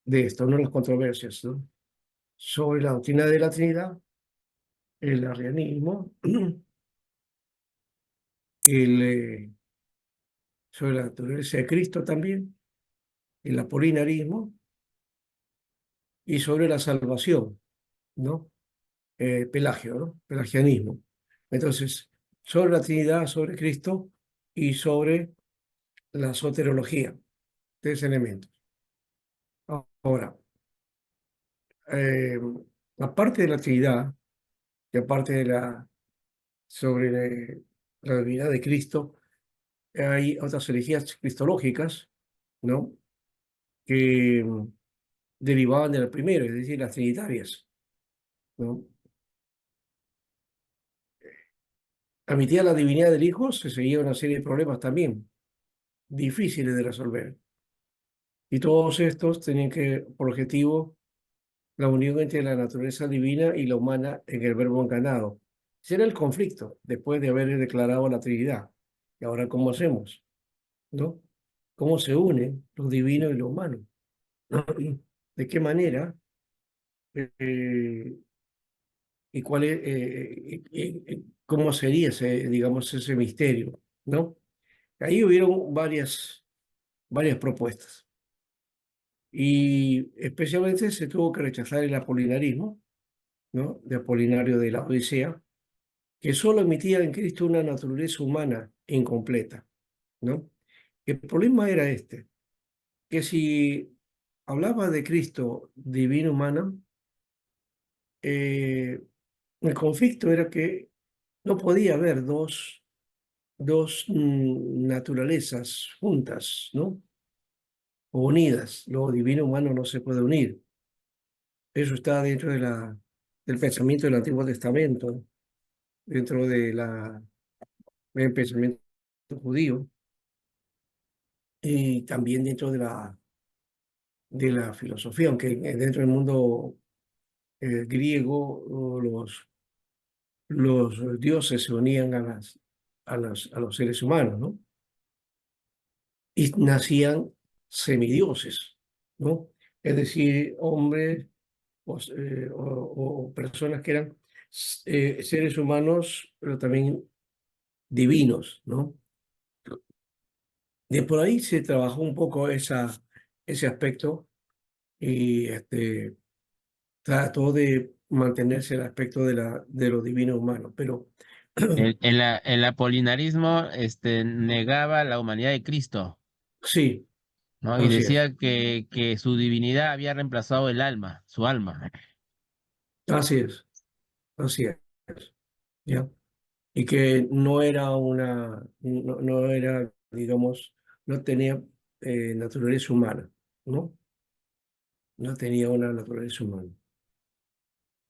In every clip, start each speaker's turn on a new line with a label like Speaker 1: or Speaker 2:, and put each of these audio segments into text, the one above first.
Speaker 1: de esto, no las controversias, ¿no? Sobre la doctrina de la Trinidad, el arrianismo, el, sobre la naturaleza de Cristo también, el apolinarismo y sobre la salvación, ¿no? Pelagio, ¿no? Pelagianismo. Entonces, sobre la Trinidad, sobre Cristo y sobre la soterología, tres elementos. Ahora, eh, aparte de la Trinidad y aparte de sobre la divinidad de Cristo, hay otras herejías cristológicas, ¿no? Que derivaban de la primera, es decir, las trinitarias, ¿no? Admitía la divinidad del Hijo, se seguía una serie de problemas también difíciles de resolver. Y todos estos tenían por objetivo la unión entre la naturaleza divina y la humana en el verbo encarnado. Ese era el conflicto después de haber declarado la Trinidad. ¿Y ahora cómo hacemos? ¿No? ¿Cómo se une lo divino y lo humano? ¿No? ¿De qué manera? Eh, ¿Y cuál es, cómo sería ese, digamos, ese misterio? ¿No? Ahí hubieron varias propuestas. Y especialmente se tuvo que rechazar el apolinarismo, ¿no? De Apolinario de la Odisea, que solo emitía en Cristo una naturaleza humana incompleta, ¿no? El problema era este, que si hablaba de Cristo divino humano, eh, el conflicto era que no podía haber dos naturalezas juntas, ¿no? O unidas. Lo divino humano no se puede unir. Eso está dentro del pensamiento del Antiguo Testamento, dentro del pensamiento judío y también dentro de la filosofía, aunque dentro del mundo griego los dioses se unían a los seres humanos, ¿no? Y nacían semidioses, ¿no? Es decir, hombres o personas que eran seres humanos, pero también divinos, ¿no? De por ahí se trabajó un poco ese aspecto y trató de mantenerse el aspecto de lo divino humano, pero
Speaker 2: El apolinarismo negaba la humanidad de Cristo,
Speaker 1: sí,
Speaker 2: ¿no? Y
Speaker 1: así es,
Speaker 2: decía que su divinidad había reemplazado el alma, su alma.
Speaker 1: así es, así es, ¿ya? Y que no era, digamos, no tenía naturaleza humana, ¿no? No tenía una naturaleza humana.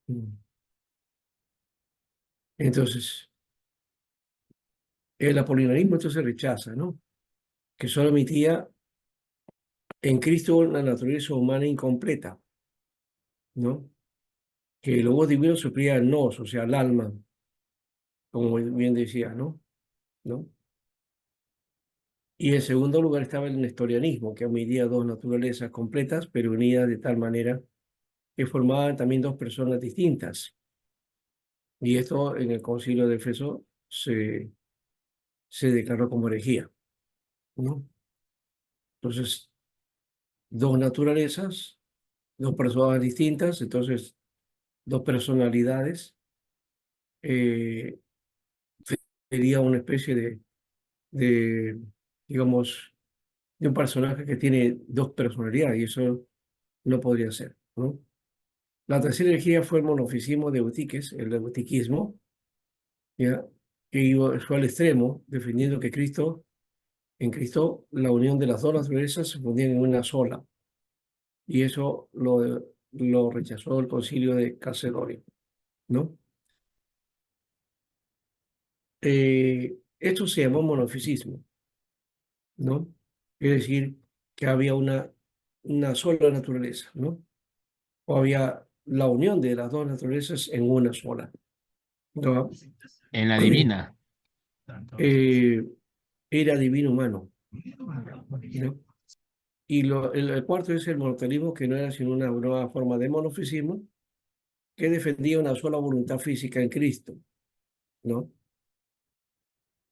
Speaker 1: Mm. Entonces, el apolinarismo entonces rechaza, ¿no? Que solo emitía en Cristo una naturaleza humana incompleta, ¿no? Que el logo divino suplía el nos, o sea, el alma, como bien decía, ¿no? ¿No? Y en segundo lugar estaba el nestorianismo, que admitía dos naturalezas completas, pero unidas de tal manera que formaban también dos personas distintas. Y esto en el Concilio de Éfeso se declaró como herejía, ¿no? Entonces, dos naturalezas, dos personas distintas, entonces dos personalidades, eh, sería una especie de, digamos, de un personaje que tiene dos personalidades y eso no podría ser, ¿no? La tercera herejía fue el monofisismo de Eutiques, el eutiquismo, ¿ya? Fue al extremo, defendiendo que en Cristo, la unión de las dos naturalezas se fundían en una sola, y eso lo rechazó el concilio de Calcedonia, ¿no? Esto se llamó monofisismo, ¿no? Es decir, que había una sola naturaleza, ¿no? O había la unión de las dos naturalezas en una sola, ¿no?
Speaker 2: En la divina.
Speaker 1: Eh, era divino humano, ¿no? Y el cuarto es el monoteísmo, que no era sino una nueva forma de monofisismo que defendía una sola voluntad física en Cristo, ¿no?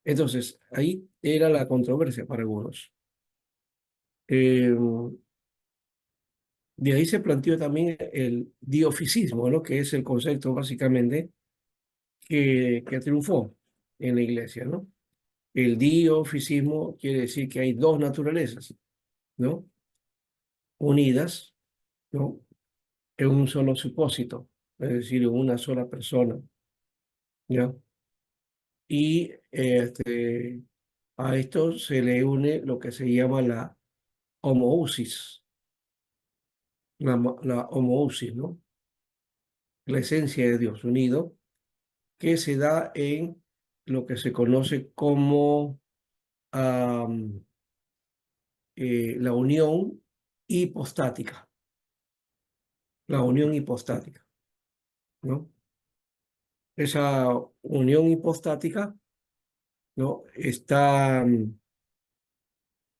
Speaker 1: Entonces, ahí era la controversia para algunos. Eh, de ahí se planteó también el diofisismo, ¿no? Que es el concepto básicamente que triunfó en la iglesia, ¿no? El diofisismo quiere decir que hay dos naturalezas, ¿no? Unidas, ¿no? En un solo supósito, es decir, en una sola persona, ¿ya? Y a esto se le une lo que se llama la homoousis, la homoousis, ¿no? La esencia de Dios unido, que se da en lo que se conoce como am, la unión hipostática, la unión hipostática, ¿no? Esa unión hipostática, ¿no? Está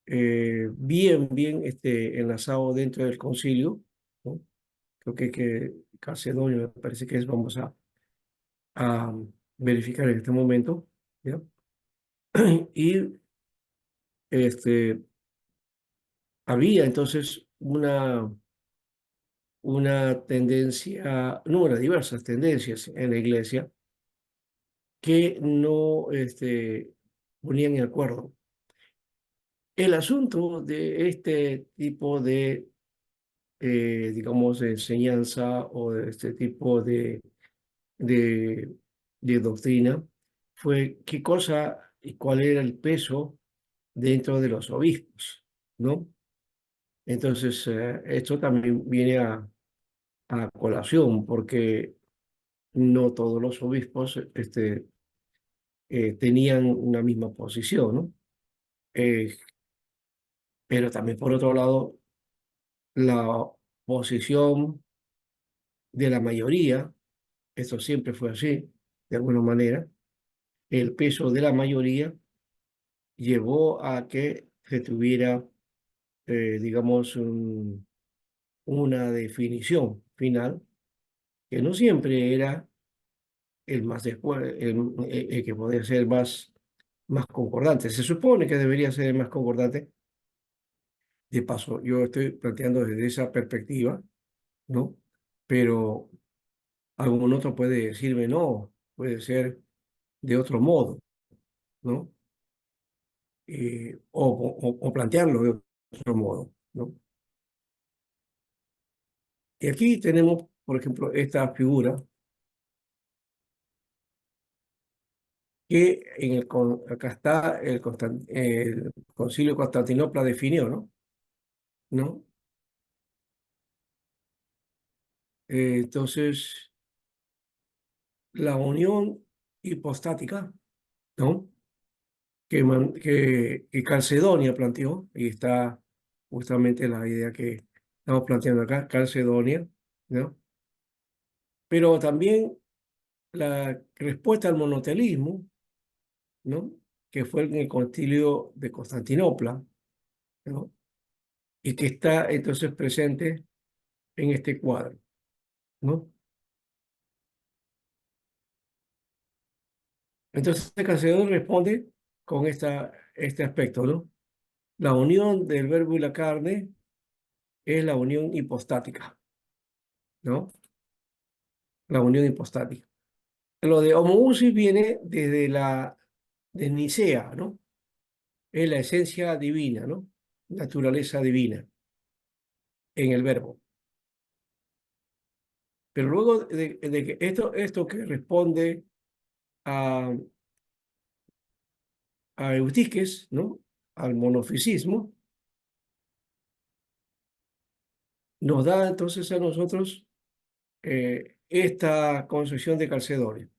Speaker 1: bien enlazado dentro del concilio, ¿no? Creo que Calcedonio me parece que es, vamos a verificar en este momento, ¿ya? Y este, había entonces una tendencia, no, unas diversas tendencias en la iglesia que no ponían en acuerdo. El asunto de este tipo de, digamos, de enseñanza o de este tipo de, de doctrina fue qué cosa y cuál era el peso dentro de los obispos, ¿no? Entonces, esto también viene a colación porque no todos los obispos tenían una misma posición, ¿no? Eh, pero también, por otro lado, la posición de la mayoría, esto siempre fue así, de alguna manera, el peso de la mayoría llevó a que se tuviera, digamos, una definición final, que no siempre era el más después, el que podía ser más concordante. Se supone que debería ser el más concordante. De paso, yo estoy planteando desde esa perspectiva, ¿no? Pero algún otro puede decirme no, puede ser de otro modo, ¿no? O plantearlo de otro modo, ¿no? Y aquí tenemos, por ejemplo, esta figura que acá está el Concilio de Constantinopla definió, ¿no? ¿No? Entonces, la unión hipostática, ¿no? Que Calcedonia planteó, y está justamente la idea que estamos planteando acá, Calcedonia, ¿no? Pero también la respuesta al monotelismo, ¿no? Que fue en el concilio de Constantinopla, ¿no? Y que está entonces presente en este cuadro, ¿no? Entonces Calcedonia responde con este aspecto, ¿no? La unión del verbo y la carne es la unión hipostática, ¿no? La unión hipostática. Lo de homoousis viene de Nicea, ¿no? Es la esencia divina, ¿no? Naturaleza divina en el verbo. Pero luego de que esto que responde a, a Eutiques, ¿no? Al monofisismo, nos da entonces a nosotros esta concepción de Calcedonia.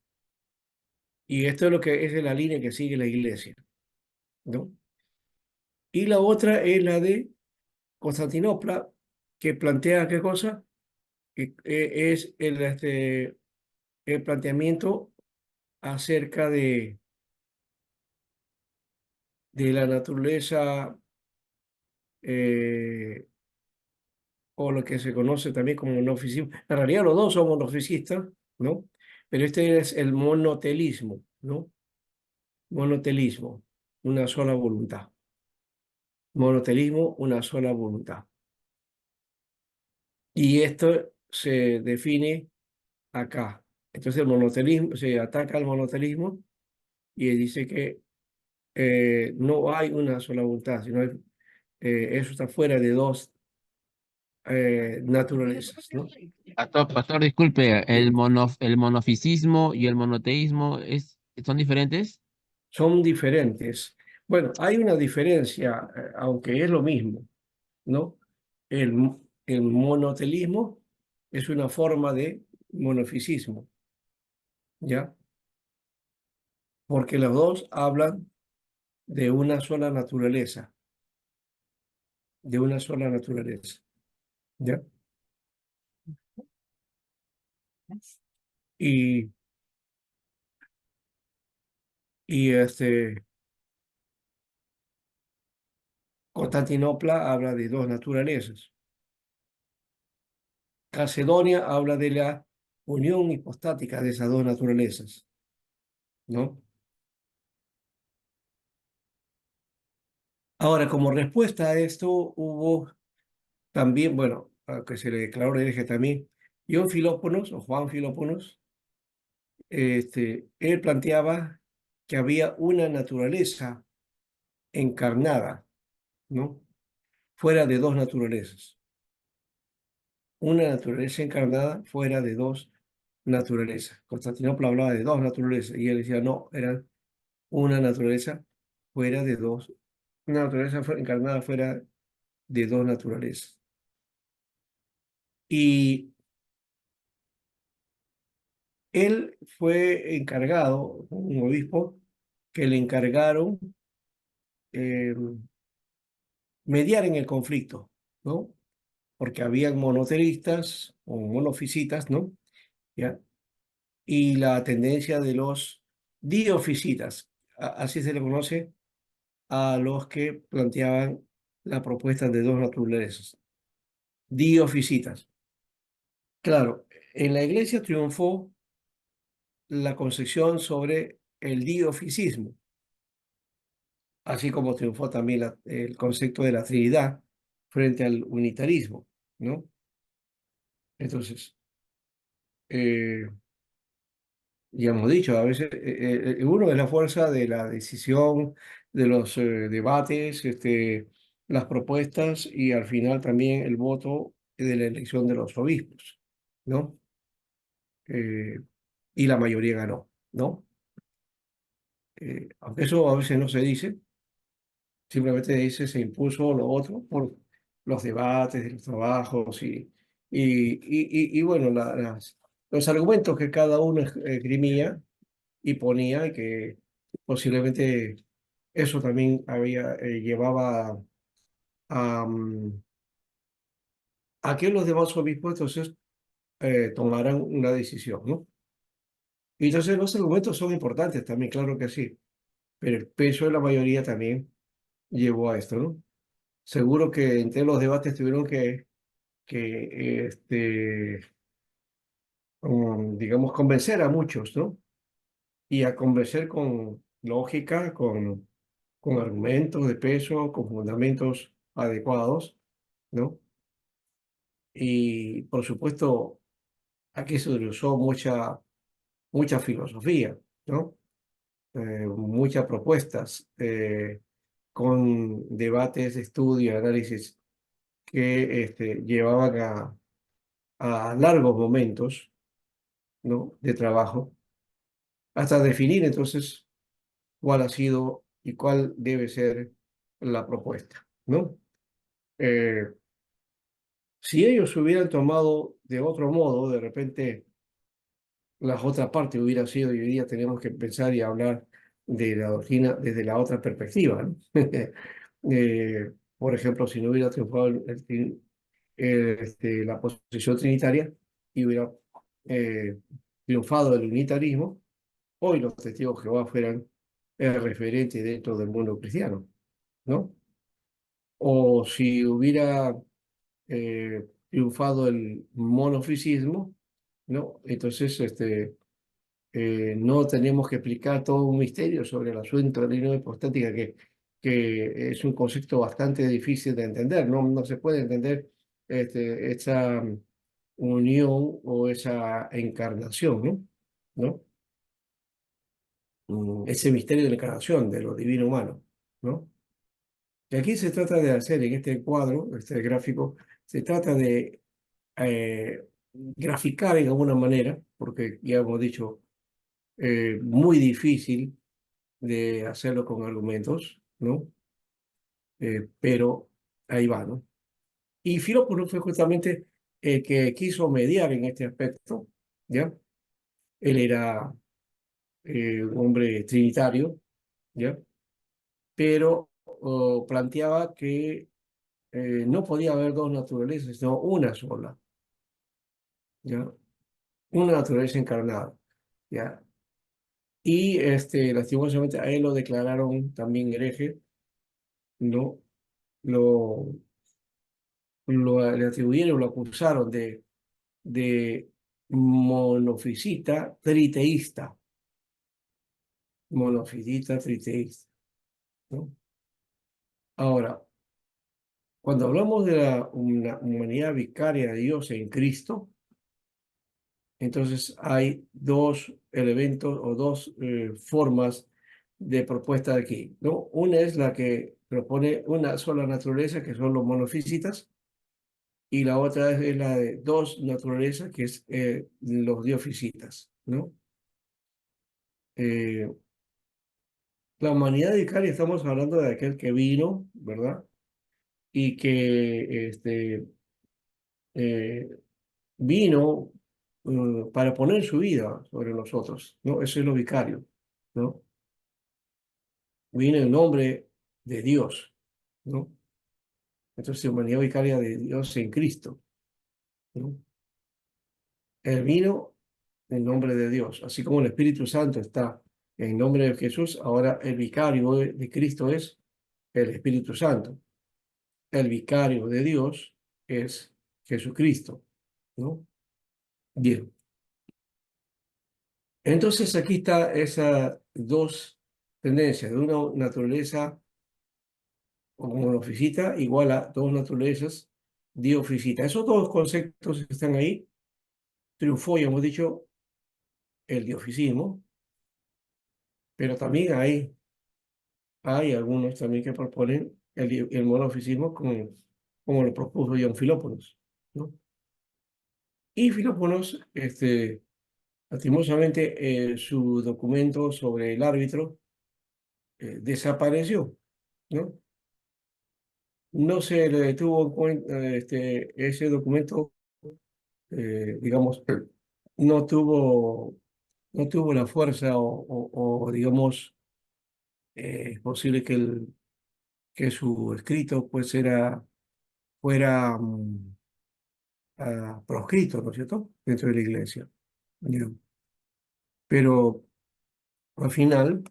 Speaker 1: Y esto es lo que es la línea que sigue la iglesia, ¿no? Y la otra es la de Constantinopla, que plantea qué cosa. Es el planteamiento acerca de la naturaleza eh, o lo que se conoce también como monofisismo. En realidad los dos son monofisistas, ¿no? Pero este es el monotelismo, ¿no? Monotelismo, una sola voluntad. Monotelismo, una sola voluntad. Y esto se define acá. Entonces el monotelismo, se ataca al monotelismo y dice que no hay una sola voluntad, sino eso está fuera de dos naturalezas, ¿no?
Speaker 2: Pastor, disculpe, el monofisismo y el monoteísmo son diferentes.
Speaker 1: Son diferentes. Bueno, hay una diferencia, aunque es lo mismo, ¿no? El monotelismo es una forma de monofisismo, ¿ya? Porque los dos hablan de una sola naturaleza, de una sola naturaleza, ¿ya? Y, y Constantinopla habla de dos naturalezas. Calcedonia habla de la unión hipostática de esas dos naturalezas, ¿no? Ahora, como respuesta a esto, hubo también, bueno, a que se le declaró hereje también, Ion Filóponos, o Juan Filóponos, él planteaba que había una naturaleza encarnada, ¿no? Fuera de dos naturalezas. Una naturaleza encarnada fuera de dos naturalezas. Constantinopla hablaba de dos naturalezas y él decía, no, eran una naturaleza fuera de dos, una naturaleza encarnada fuera de dos naturalezas. Y él fue encargado, un obispo, que le encargaron eh, mediar en el conflicto, ¿no? Porque habían monoteístas o monofisitas, ¿no? ¿Ya? Y la tendencia de los diofisitas, así se le conoce a los que planteaban la propuesta de dos naturalezas, diofisitas. Claro, en la iglesia triunfó la concepción sobre el diofisismo, así como triunfó también el concepto de la Trinidad frente al unitarismo, ¿no? Entonces, eh, ya hemos dicho, a veces uno es la fuerza de la decisión, de los debates, las propuestas y al final también el voto de la elección de los obispos, ¿no? Eh, y la mayoría ganó, ¿no? Aunque eso a veces no se dice, simplemente dice se impuso lo otro por los debates, los trabajos y bueno, los argumentos que cada uno esgrimía y ponía y que posiblemente eso también llevaba a que los demás obispos entonces tomaran una decisión, ¿no? Y entonces los argumentos son importantes también, claro que sí, pero el peso de la mayoría también llevó a esto, ¿no? Seguro que entre los debates tuvieron que digamos, convencer a muchos, ¿no? Y a convencer con lógica, con argumentos de peso, con fundamentos adecuados, ¿no? Y por supuesto, aquí se usó mucha filosofía, ¿no? Muchas propuestas, con debates, estudios, análisis que llevaban a largos momentos, ¿no? De trabajo, hasta definir entonces cuál ha sido y cuál debe ser la propuesta, ¿no? Eh, si ellos hubieran tomado de otro modo, de repente la otra parte hubiera sido, y hoy día tenemos que pensar y hablar de la doctrina desde la otra perspectiva, ¿no? Por ejemplo, si no hubiera triunfado la posición trinitaria y hubiera eh, triunfado el unitarismo, hoy los testigos de Jehová fueran el referente dentro del mundo cristiano, ¿no? o si hubiera triunfado el monofisismo, ¿no? Entonces, no tenemos que explicar todo un misterio sobre el asunto de la línea hipostática, que es un concepto bastante difícil de entender, ¿no? No se puede entender esa unión o esa encarnación, ¿no? ¿No? Ese misterio de la encarnación, de lo divino humano, ¿no? Y aquí se trata de hacer, en este cuadro, este gráfico, se trata de graficar en alguna manera, porque ya hemos dicho, muy difícil de hacerlo con argumentos, ¿no? Pero ahí va, ¿no? Y Filópono fue justamente el que quiso mediar en este aspecto, ¿ya? Él era un hombre trinitario, ¿ya? Pero planteaba que no podía haber dos naturalezas, sino una sola, ¿ya? Una naturaleza encarnada, ¿ya? Y lastimosamente a él lo declararon también hereje, ¿no? Lo, le atribuyeron, lo acusaron de monofisita triteísta, monofisita triteísta, ¿no? Ahora, cuando hablamos de la una humanidad vicaria de Dios en Cristo, entonces hay dos elementos o dos formas de propuesta de aquí, ¿no? Una es la que propone una sola naturaleza, que son los monofisitas, y la otra es la de dos naturalezas, que es los diofisitas, ¿no? Eh, la humanidad vicaria, estamos hablando de aquel que vino, ¿verdad? Y que eh, vino para poner su vida sobre nosotros, ¿no? Eso es lo vicario, ¿no? Vino en nombre de Dios, ¿no? Entonces, humanidad vicaria de Dios en Cristo, ¿no? Él vino en nombre de Dios, así como el Espíritu Santo está en nombre de Jesús, ahora el vicario de Cristo es el Espíritu Santo. El vicario de Dios es Jesucristo, ¿no? Bien. Entonces aquí está esas dos tendencias, de una naturaleza monofisita igual a dos naturalezas diofisita. Esos dos conceptos que están ahí, triunfó, ya hemos dicho, el diofisismo, pero también hay algunos también que proponen el monofisismo como lo propuso John Filóponos, ¿no? Y Filóponos, lastimosamente, su documento sobre el árbitro desapareció, ¿no? No se le tuvo en cuenta, ese documento, digamos, no tuvo, no tuvo la fuerza digamos, es posible que su escrito pues fuera proscrito, ¿no es cierto?, dentro de la iglesia. Ya. Pero al final,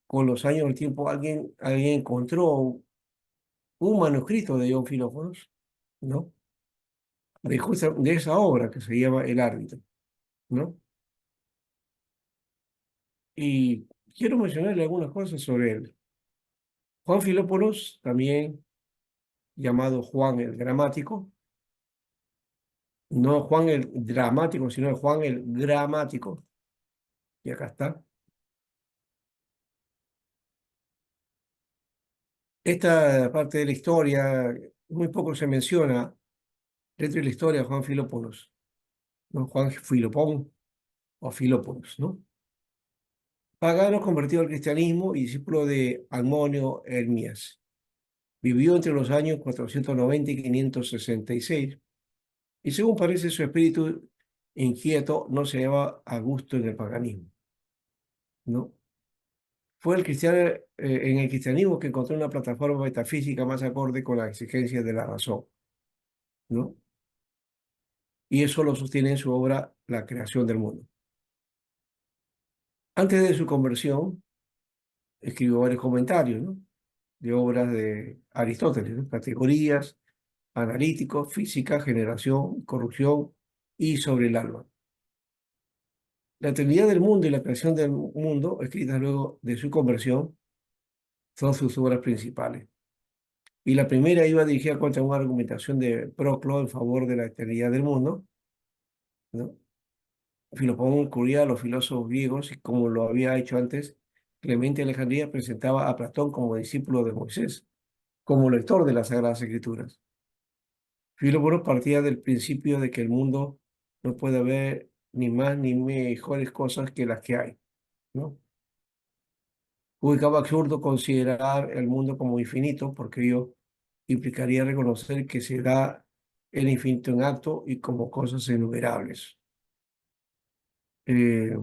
Speaker 1: con los años del tiempo, alguien encontró un manuscrito de John Filófonos, ¿no? De esa obra que se llama El árbitro, ¿no? Y quiero mencionarle algunas cosas sobre él. Juan Filópolos, también llamado Juan el Gramático, no Juan el Dramático, sino Juan el Gramático, y acá está. Esta parte de la historia, muy poco se menciona dentro de la historia de Juan Filópolos, ¿no? Juan Filopón o Filópolos, ¿no? Pagano convertido al cristianismo y discípulo de Almonio Hermías. Vivió entre los años 490 y 566, y según parece su espíritu inquieto no se hallaba a gusto en el paganismo, ¿no? Fue en el cristianismo que encontró una plataforma metafísica más acorde con las exigencias de la razón, ¿no? Y eso lo sostiene en su obra La creación del mundo. Antes de su conversión, escribió varios comentarios, ¿no? de obras de Aristóteles, ¿no? Categorías, analítico, física, generación, corrupción y sobre el alma. La Trinidad del mundo y la creación del mundo, escritas luego de su conversión, son sus obras principales. Y la primera iba dirigida contra una argumentación de Proclo en favor de la eternidad del mundo, ¿no? Filopón incluía a los filósofos griegos y como lo había hecho antes, Clemente de Alejandría presentaba a Platón como discípulo de Moisés, como lector de las Sagradas Escrituras. Filópono partía del principio de que el mundo no puede haber ni más ni mejores cosas que las que hay, ¿no? Ubicaba absurdo considerar el mundo como infinito, porque ello implicaría reconocer que se da el infinito en acto y como cosas innumerables. Eh,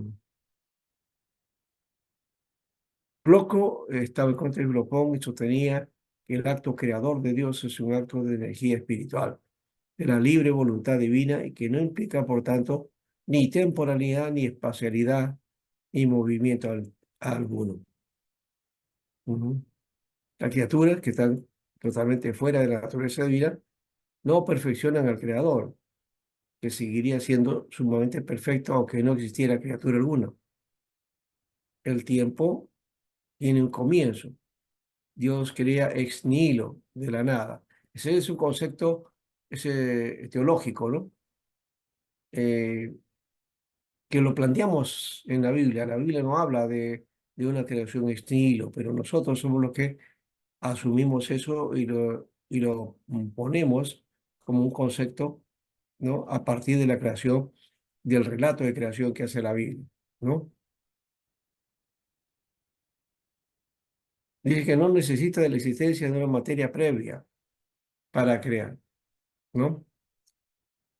Speaker 1: Bloco estaba en contra de Glopón y sostenía que el acto creador de Dios es un acto de energía espiritual, de la libre voluntad divina y que no implica, por tanto, ni temporalidad, ni espacialidad, ni movimiento alguno. Ujú. Las criaturas que están totalmente fuera de la naturaleza divina no perfeccionan al creador, que seguiría siendo sumamente perfecto aunque no existiera criatura alguna. El tiempo tiene un comienzo. Dios crea ex nihilo, de la nada. Ese es un concepto teológico, ¿no? Eh, que lo planteamos en la Biblia. La Biblia no habla de una creación ex nihilo, pero nosotros somos los que asumimos eso y lo ponemos como un concepto, ¿no? A partir de la creación, del relato de creación que hace la Biblia, ¿no? Dice que no necesita de la existencia de una materia previa para crear, ¿no?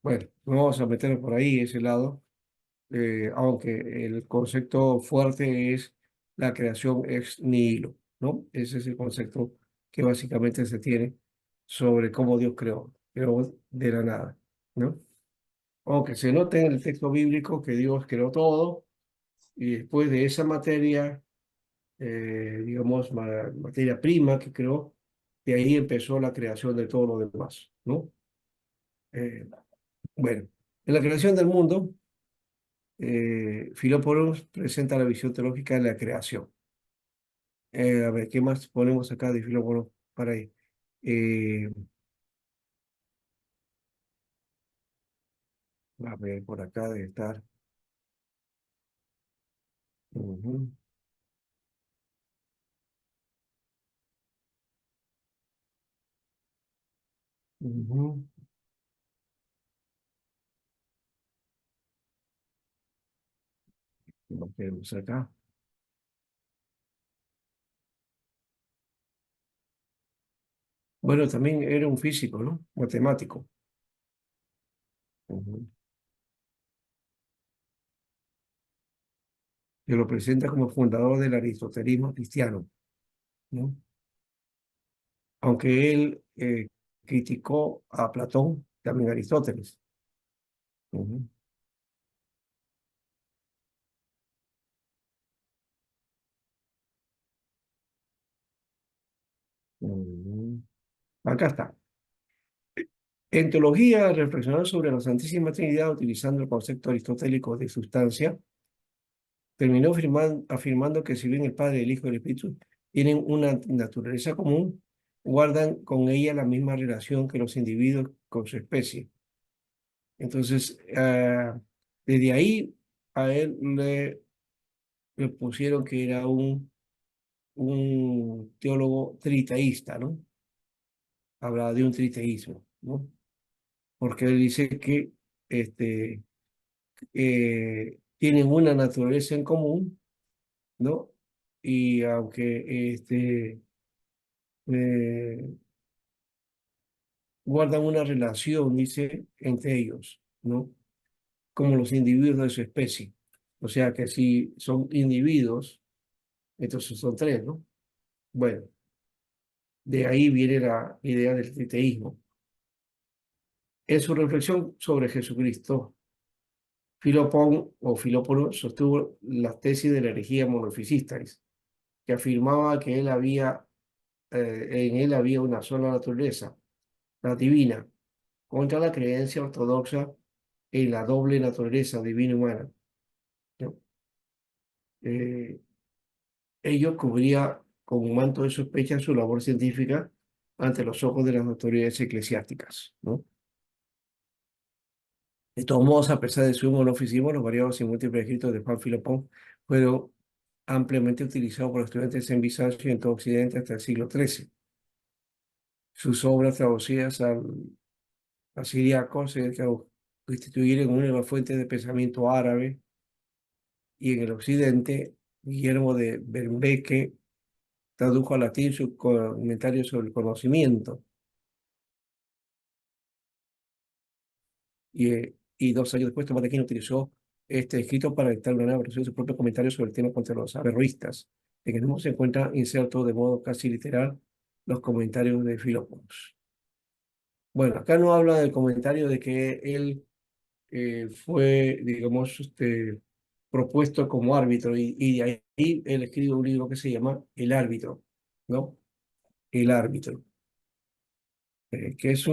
Speaker 1: Bueno, no vamos a meternos por ahí, ese lado, aunque el concepto fuerte es la creación ex nihilo, ¿no? Ese es el concepto que básicamente se tiene sobre cómo Dios creó de la nada, ¿no? Aunque se nota en el texto bíblico que Dios creó todo y después de esa materia, digamos, materia prima que creó, de ahí empezó la creación de todo lo demás, ¿no? Eh, bueno, en la creación del mundo, Filópolis presenta la visión teológica de la creación. A ver, ¿qué más ponemos acá de Filópolis para ahí? Eh, a ver, por acá debe estar. Ujú, ujú. Lo tenemos acá. Bueno, también era un físico, ¿no? Matemático. Ujú. Que lo presenta como fundador del aristotelismo cristiano, ¿no? Aunque él criticó a Platón, también a Aristóteles. Ujú, ujú. Acá está. En teología, reflexionar sobre la Santísima Trinidad utilizando el concepto aristotélico de sustancia, terminó afirmando que si bien el Padre, el Hijo y el Espíritu tienen una naturaleza común, guardan con ella la misma relación que los individuos con su especie. Entonces, desde ahí a él le pusieron que era un teólogo triteísta, ¿no? Hablaba de un triteísmo, ¿no? Porque él dice que este, tienen una naturaleza en común, ¿no? Y aunque eh, guardan una relación, dice, entre ellos, ¿no? Como los individuos de su especie. O sea que si son individuos, entonces son tres, ¿no? Bueno, de ahí viene la idea del triteísmo. En su reflexión sobre Jesucristo, Filópono sostuvo la tesis de la herejía monofisista, que afirmaba que él había en él había una sola naturaleza, la divina, contra la creencia ortodoxa en la doble naturaleza divina y humana, ¿no? Eh, Ello cubría con un manto de sospecha su labor científica ante los ojos de las autoridades eclesiásticas, ¿no? De todos modos, a pesar de su monofisismo, los variados y múltiples escritos de Juan Filopón fueron ampliamente utilizados por los estudiantes en Bizancio y en todo Occidente hasta el siglo XIII. Sus obras traducidas al asiriaco se constituyeron una de las fuentes de pensamiento árabe y en el Occidente, Guillermo de Bernabé tradujo al latín sus comentarios sobre el conocimiento y 2 años después Tomás de Aquino utilizó este escrito para dictar una nueva versión de sus propios comentarios sobre el tema contra los averroístas, en el mismo se encuentra inserto de modo casi literal los comentarios de Filópolis. Bueno, acá no habla del comentario de que él fue, digamos, propuesto como árbitro y de ahí él escribe un libro que se llama El árbitro, ¿no? El árbitro, que es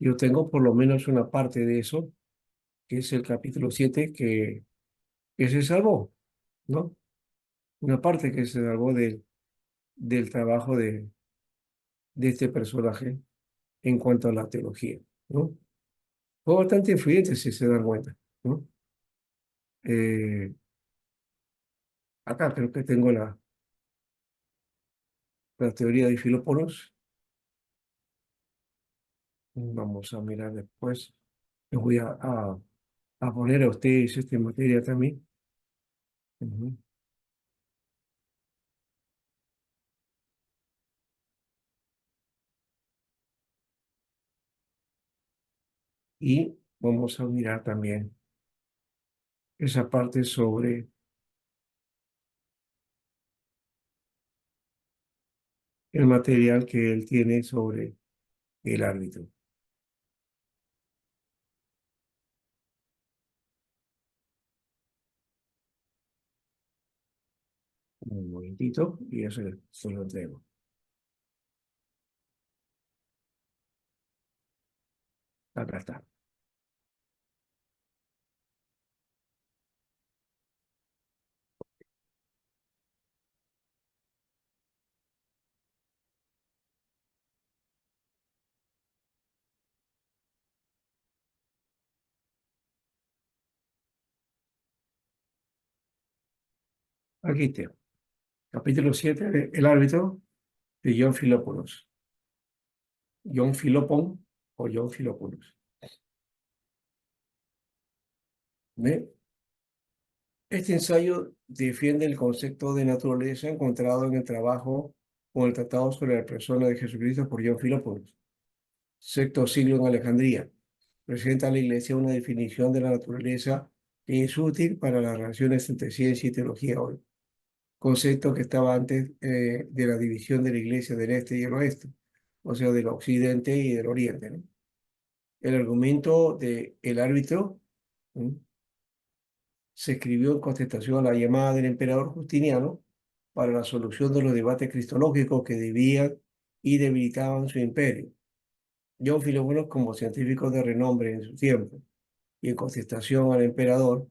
Speaker 1: yo tengo por lo menos una parte de eso, que es el capítulo 7 que se salvó, ¿no? Una parte que se salvó del trabajo de este personaje en cuanto a la teología, ¿no? Fue bastante influyente si se dan cuenta, ¿no? Eh, Acá creo que tengo la teoría de Filópolis. Vamos a mirar después. Les voy a poner a ustedes esta materia también. Ujú. Y vamos a mirar también esa parte sobre el material que él tiene sobre el árbitro. Un momentito y eso se lo entrego. Acá está. Aquí está. Capítulo 7 de El árbitro de John Philopoulos. John Philopon o John Philopoulos. ¿Ve? Este ensayo defiende el concepto de naturaleza encontrado en el trabajo con el Tratado sobre la persona de Jesucristo por John Philopoulos, sexto siglo en Alejandría. Presenta a la Iglesia una definición de la naturaleza que es útil para las relaciones entre ciencia y teología hoy, concepto que estaba antes de la división de la Iglesia del Este y el Oeste, o sea, del Occidente y del Oriente, ¿no? El argumento de el árbitro, ¿no?, se escribió en contestación a la llamada del emperador Justiniano para la solución de los debates cristológicos que debían y debilitaban su imperio. John Philopoulos, como científico de renombre en su tiempo y en contestación al emperador,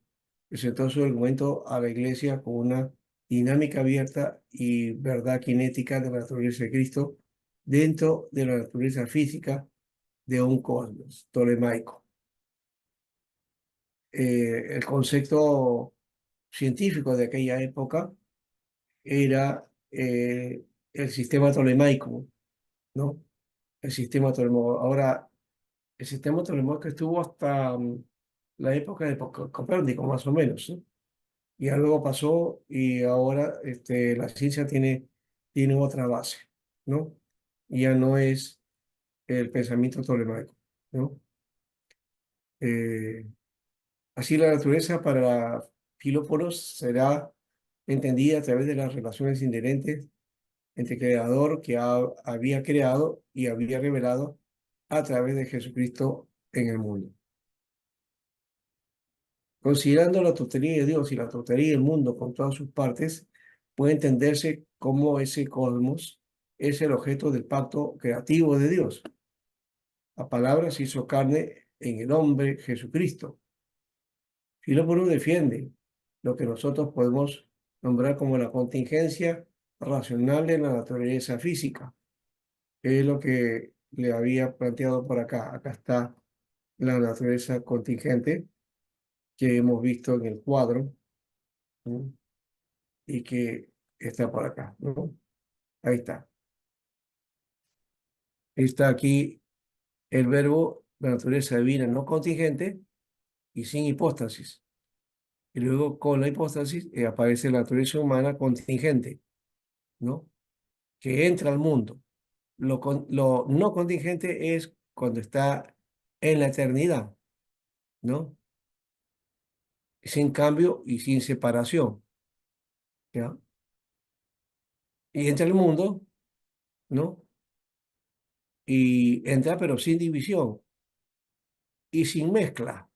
Speaker 1: presentó su argumento a la Iglesia con una dinámica abierta y verdad cinética de la naturaleza de Cristo dentro de la naturaleza física de un cosmos tolemaico. El concepto científico de aquella época era el sistema tolemaico, ¿no? El sistema tolemaico. Ahora, el sistema tolemaico estuvo hasta la época de Copérnico, más o menos, ¿sí? Ya luego pasó y ahora la ciencia tiene otra base, ¿no? Ya no es el pensamiento tolemaico, ¿no? Eh, Así la naturaleza para Filópolos será entendida a través de las relaciones inherentes entre creador que había creado y había revelado a través de Jesucristo en el mundo. Considerando la totalidad de Dios y la totalidad del mundo con todas sus partes, puede entenderse como ese cosmos es el objeto del pacto creativo de Dios. La palabra se hizo carne en el hombre Jesucristo. Filópono defiende lo que nosotros podemos nombrar como la contingencia racional de la naturaleza física. Es lo que le había planteado por acá. Acá está la naturaleza contingente que hemos visto en el cuadro, ¿no? Y que está por acá, ¿no? Ahí está. Está aquí el verbo, la naturaleza divina no contingente y sin hipóstasis. Y luego con la hipóstasis aparece la naturaleza humana contingente, ¿no? Que entra al mundo. Lo no contingente es cuando está en la eternidad, ¿no? Sin cambio y sin separación, ¿ya? Y entra al mundo, ¿no? Y entra pero sin división y sin mezcla,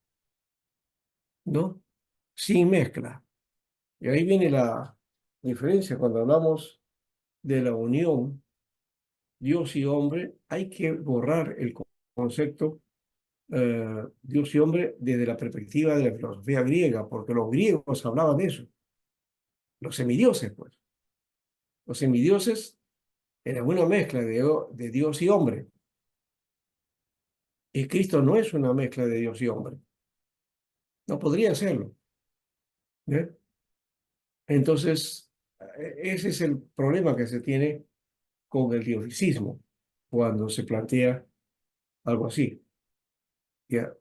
Speaker 1: ¿no? Sin mezcla. Y ahí viene la diferencia cuando hablamos de la unión Dios y hombre, hay que borrar el concepto Dios y hombre desde la perspectiva de la filosofía griega, porque los griegos hablaban de eso, los semidioses, pues. Los semidioses eran una mezcla de Dios y hombre, y Cristo no es una mezcla de Dios y hombre, no podría serlo, ¿eh? Entonces, ese es el problema que se tiene con el diosicismo cuando se plantea algo así. ¿Ya?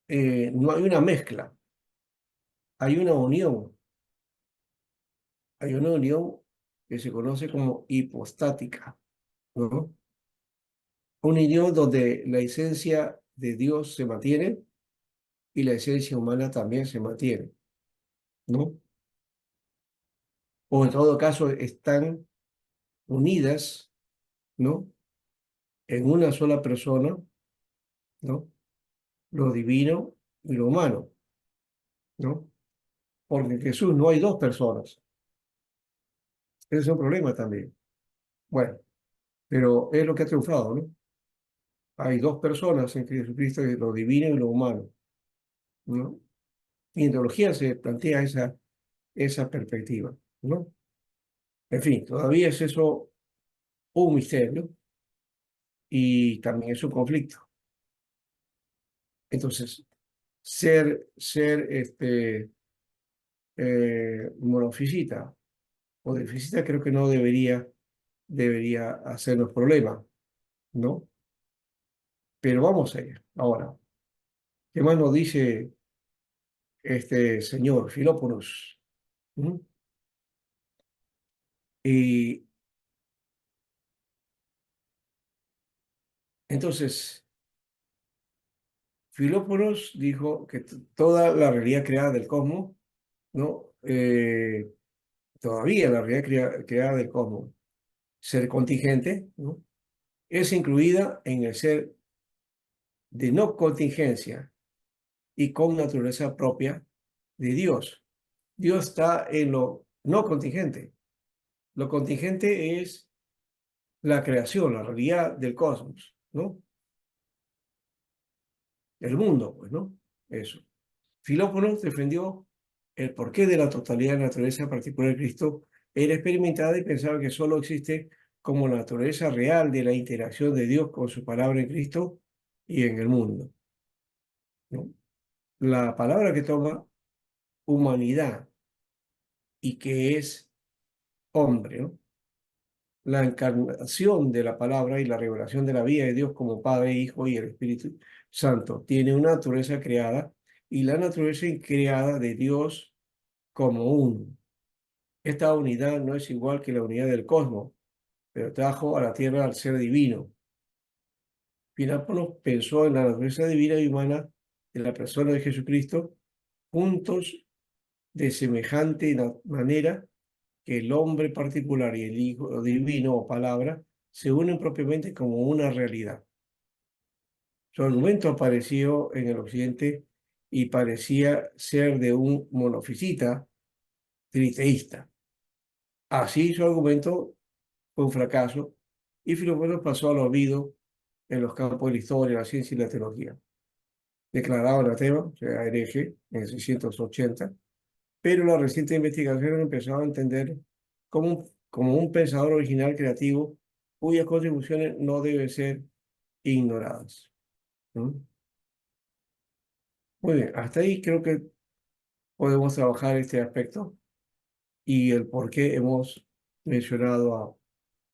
Speaker 1: No hay una mezcla, hay una unión que se conoce como hipostática, ¿no? Una unión donde la esencia de Dios se mantiene y la esencia humana también se mantiene, ¿no? O en todo caso están unidas, ¿no? En una sola persona, ¿no? Lo divino y lo humano, ¿no? Porque en Jesús no hay dos personas. Ese es un problema también. Bueno, pero es lo que ha triunfado, ¿no? Hay dos personas en Jesucristo, lo divino y lo humano, ¿no? Y en teología se plantea esa perspectiva, ¿no? En fin, todavía es eso un misterio y también es un conflicto. Entonces, ser monofisita o difícil creo que no debería hacernos problema, ¿no? Pero vamos a ir ahora. ¿Qué más nos dice este señor Filóponos? ¿Mm? Y entonces, Filóponos dijo que toda la realidad creada del cosmos, ¿no? Todavía la realidad creada del cosmos, ser contingente, ¿no? Es incluida en el ser de no contingencia y con naturaleza propia de Dios. Dios está en lo no contingente. Lo contingente es la creación, la realidad del cosmos, ¿no? El mundo, pues, ¿no? Eso. Filópono defendió el porqué de la totalidad de la naturaleza particular de Cristo era experimentada y pensaba que solo existe como la naturaleza real de la interacción de Dios con su palabra en Cristo y en el mundo, ¿no? La palabra que toma humanidad y que es hombre, ¿no? La encarnación de la palabra y la revelación de la vida de Dios como Padre, Hijo y el Espíritu Santo tiene una naturaleza creada y la naturaleza creada de Dios como uno. Esta unidad no es igual que la unidad del cosmos, pero trajo a la tierra al ser divino. Pinápono pensó en la naturaleza divina y humana de la persona de Jesucristo, juntos de semejante manera que el hombre particular y el Hijo divino o palabra se unen propiamente como una realidad. Su argumento apareció en el occidente y parecía ser de un monofisita triteísta. Así su argumento fue un fracaso y Filópono pasó al olvido en los campos de la historia, la ciencia y la teología. Declarado anatema, o sea, hereje, en 680, pero la reciente investigación ha empezado a entender como un pensador original creativo cuyas contribuciones no deben ser ignoradas. ¿No? Muy bien, hasta ahí creo que podemos trabajar este aspecto y el por qué hemos mencionado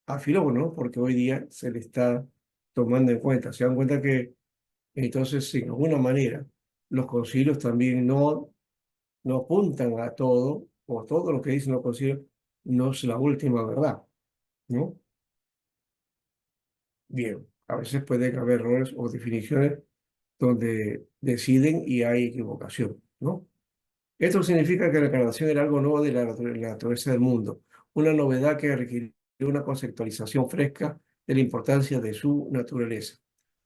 Speaker 1: a Filópono, ¿no? Porque hoy día se le está tomando en cuenta. Se dan cuenta que entonces, en alguna manera, los concilios también no apuntan a todo, o todo lo que dicen los concilios no es la última verdad, ¿no? Bien, a veces pueden haber errores o definiciones donde deciden y hay equivocación, ¿no? Esto significa que la encarnación era algo nuevo de la naturaleza del mundo, una novedad que requiere una conceptualización fresca de la importancia de su naturaleza.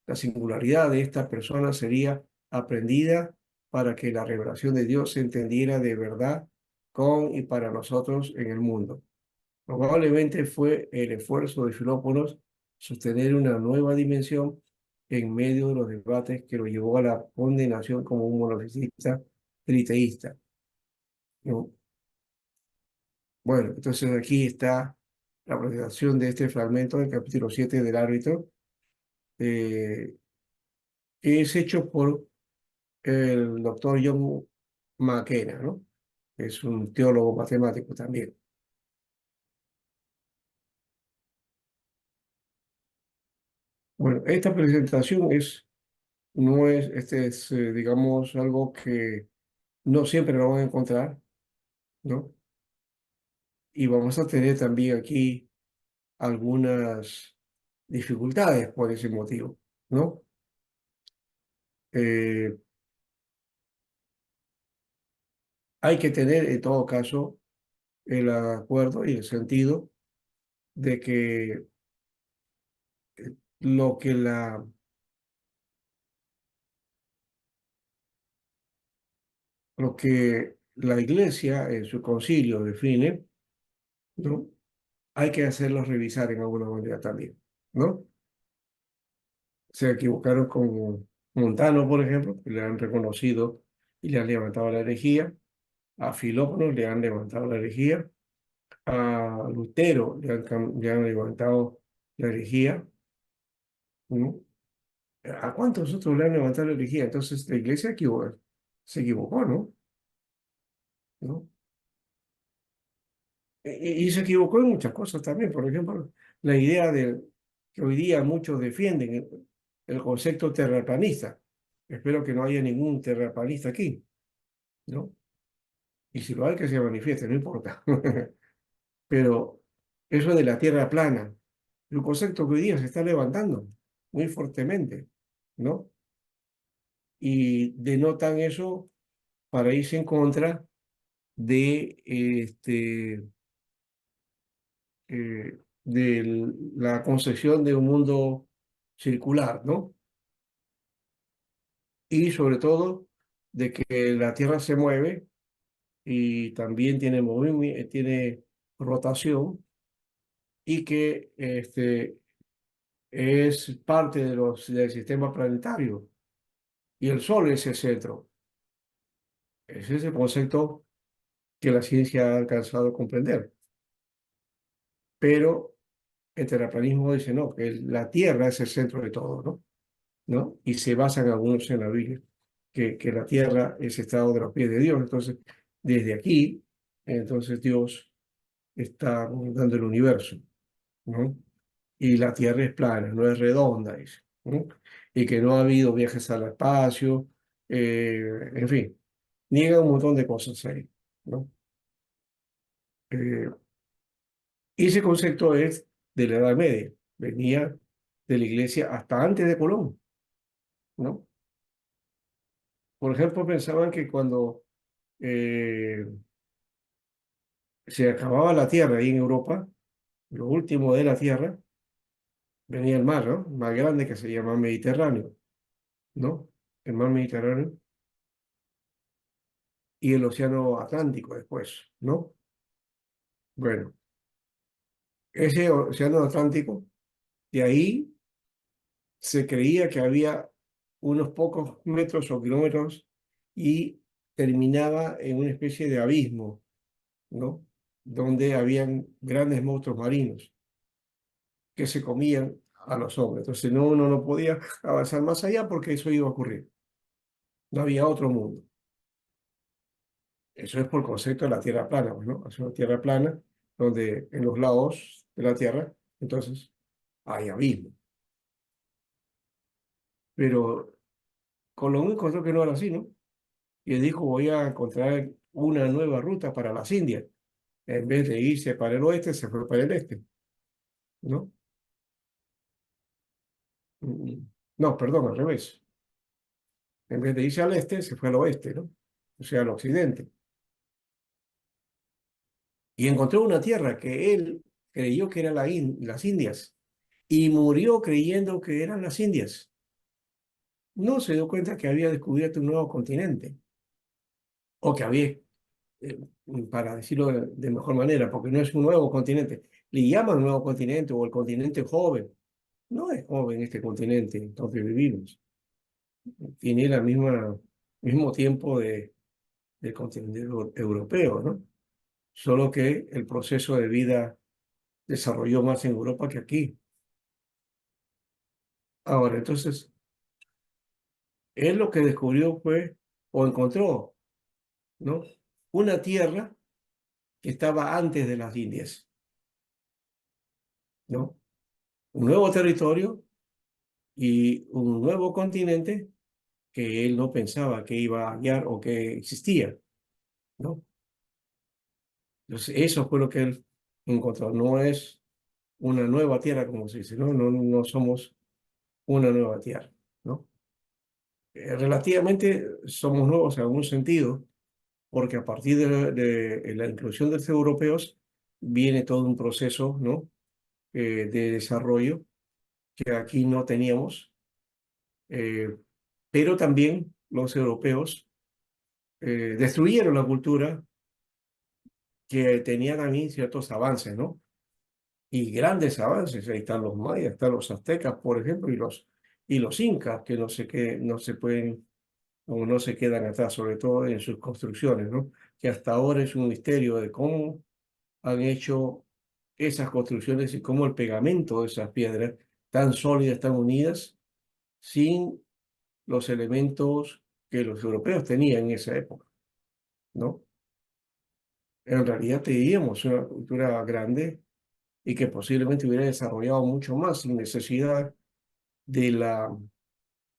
Speaker 1: La singularidad de esta persona sería aprendida para que la revelación de Dios se entendiera de verdad con y para nosotros en el mundo. Probablemente fue el esfuerzo de Filóponos sostener una nueva dimensión en medio de los debates que lo llevó a la condenación como un monoteísta triteísta, ¿no? Bueno, entonces aquí está la presentación de este fragmento del capítulo 7 del árbitro, que es hecho por el doctor John McKenna, ¿no? Es un teólogo matemático también. Bueno, esta presentación no es, digamos, algo que no siempre lo van a encontrar, ¿no? Y vamos a tener también aquí algunas dificultades por ese motivo, ¿no? Eh, Hay que tener, en todo caso, el acuerdo y el sentido de que lo que la, lo que la Iglesia en su concilio define, ¿no? Hay que hacerlos revisar en alguna manera también, ¿no? Se equivocaron con Montano, por ejemplo, que le han reconocido y le han levantado la herejía. A Filópono le han levantado la herejía. A Lutero le han levantado la herejía, ¿no? ¿A cuántos otros le han levantado la herejía? Entonces la iglesia se equivocó, ¿no? ¿No? Y se equivocó en muchas cosas también. Por ejemplo, la idea de que hoy día muchos defienden el concepto terraplanista. Espero que no haya ningún terraplanista aquí, ¿no? Y si lo hay, que se manifieste, no importa. Pero eso de la tierra plana, es un concepto que hoy día se está levantando muy fuertemente, ¿no? Y denotan eso para irse en contra de, de la concepción de un mundo circular, ¿no? Y sobre todo de que la Tierra se mueve y también tiene movimiento, tiene rotación y que es parte del sistema planetario y el Sol es el centro. Ese es el concepto que la ciencia ha alcanzado a comprender. Pero el terraplanismo dice no, que la Tierra es el centro de todo, ¿no? ¿No? Y se basan algunos en la Biblia, que la tierra es estado de los pies de Dios. Entonces, desde aquí, entonces Dios está dando el universo, ¿no? Y la tierra es plana, no es redonda, dice, ¿no? Y que no ha habido viajes al espacio, en fin, niega un montón de cosas ahí, ¿no? Eh, y ese concepto es de la Edad Media, venía de la iglesia hasta antes de Colón, ¿no? Por ejemplo, pensaban que cuando eh, se acababa la tierra ahí en Europa, lo último de la tierra, venía el mar, ¿no? Más grande que se llama Mediterráneo, ¿no? El mar Mediterráneo y el océano Atlántico después, ¿no? Bueno, ese océano Atlántico, de ahí se creía que había unos pocos metros o kilómetros y terminaba en una especie de abismo, ¿no? Donde habían grandes monstruos marinos que se comían a los hombres. Entonces uno no podía avanzar más allá porque eso iba a ocurrir. No había otro mundo. Eso es por concepto de la Tierra plana, pues, ¿no? Es una Tierra plana donde en los lados de la Tierra, entonces, hay abismo. Pero Colón encontró que no era así, ¿no? Y él dijo, voy a encontrar una nueva ruta para las Indias. En vez de irse para el oeste, se fue para el este, ¿no? Mm, No, perdón, al revés. En vez de irse al este, se fue al oeste, ¿no? O sea, al occidente. Y encontró una tierra que él creyó que era las Indias y murió creyendo que eran las Indias. No se dio cuenta que había descubierto un nuevo continente, o que había, eh, para decirlo de mejor manera, porque no es un nuevo continente. Le llaman nuevo continente o el continente joven. No es joven este continente donde vivimos. Tiene la mismo tiempo del continente europeo, ¿no? Solo que el proceso de vida desarrolló más en Europa que aquí. Ahora, entonces, él lo que descubrió fue, o encontró, ¿no? Una tierra que estaba antes de las Indias, ¿no? Un nuevo territorio y un nuevo continente que él no pensaba que iba a hallar o que existía, ¿no? Entonces, eso fue lo que él encontró. No es una nueva tierra, como se dice, ¿no? No somos una nueva tierra, ¿no? Relativamente somos nuevos en algún sentido, porque a partir de la inclusión de los europeos viene todo un proceso, ¿no? De desarrollo que aquí no teníamos, eh, pero también los europeos destruyeron la cultura que tenía también ciertos avances, ¿no? Y grandes avances. Ahí están los mayas, están los aztecas, por ejemplo, y los incas, que no se pueden o no se quedan atrás, sobre todo en sus construcciones, ¿no? Que hasta ahora es un misterio de cómo han hecho esas construcciones y cómo el pegamento de esas piedras tan sólidas, tan unidas, sin los elementos que los europeos tenían en esa época, ¿no? En realidad teníamos una cultura grande y que posiblemente hubiera desarrollado mucho más sin necesidad de la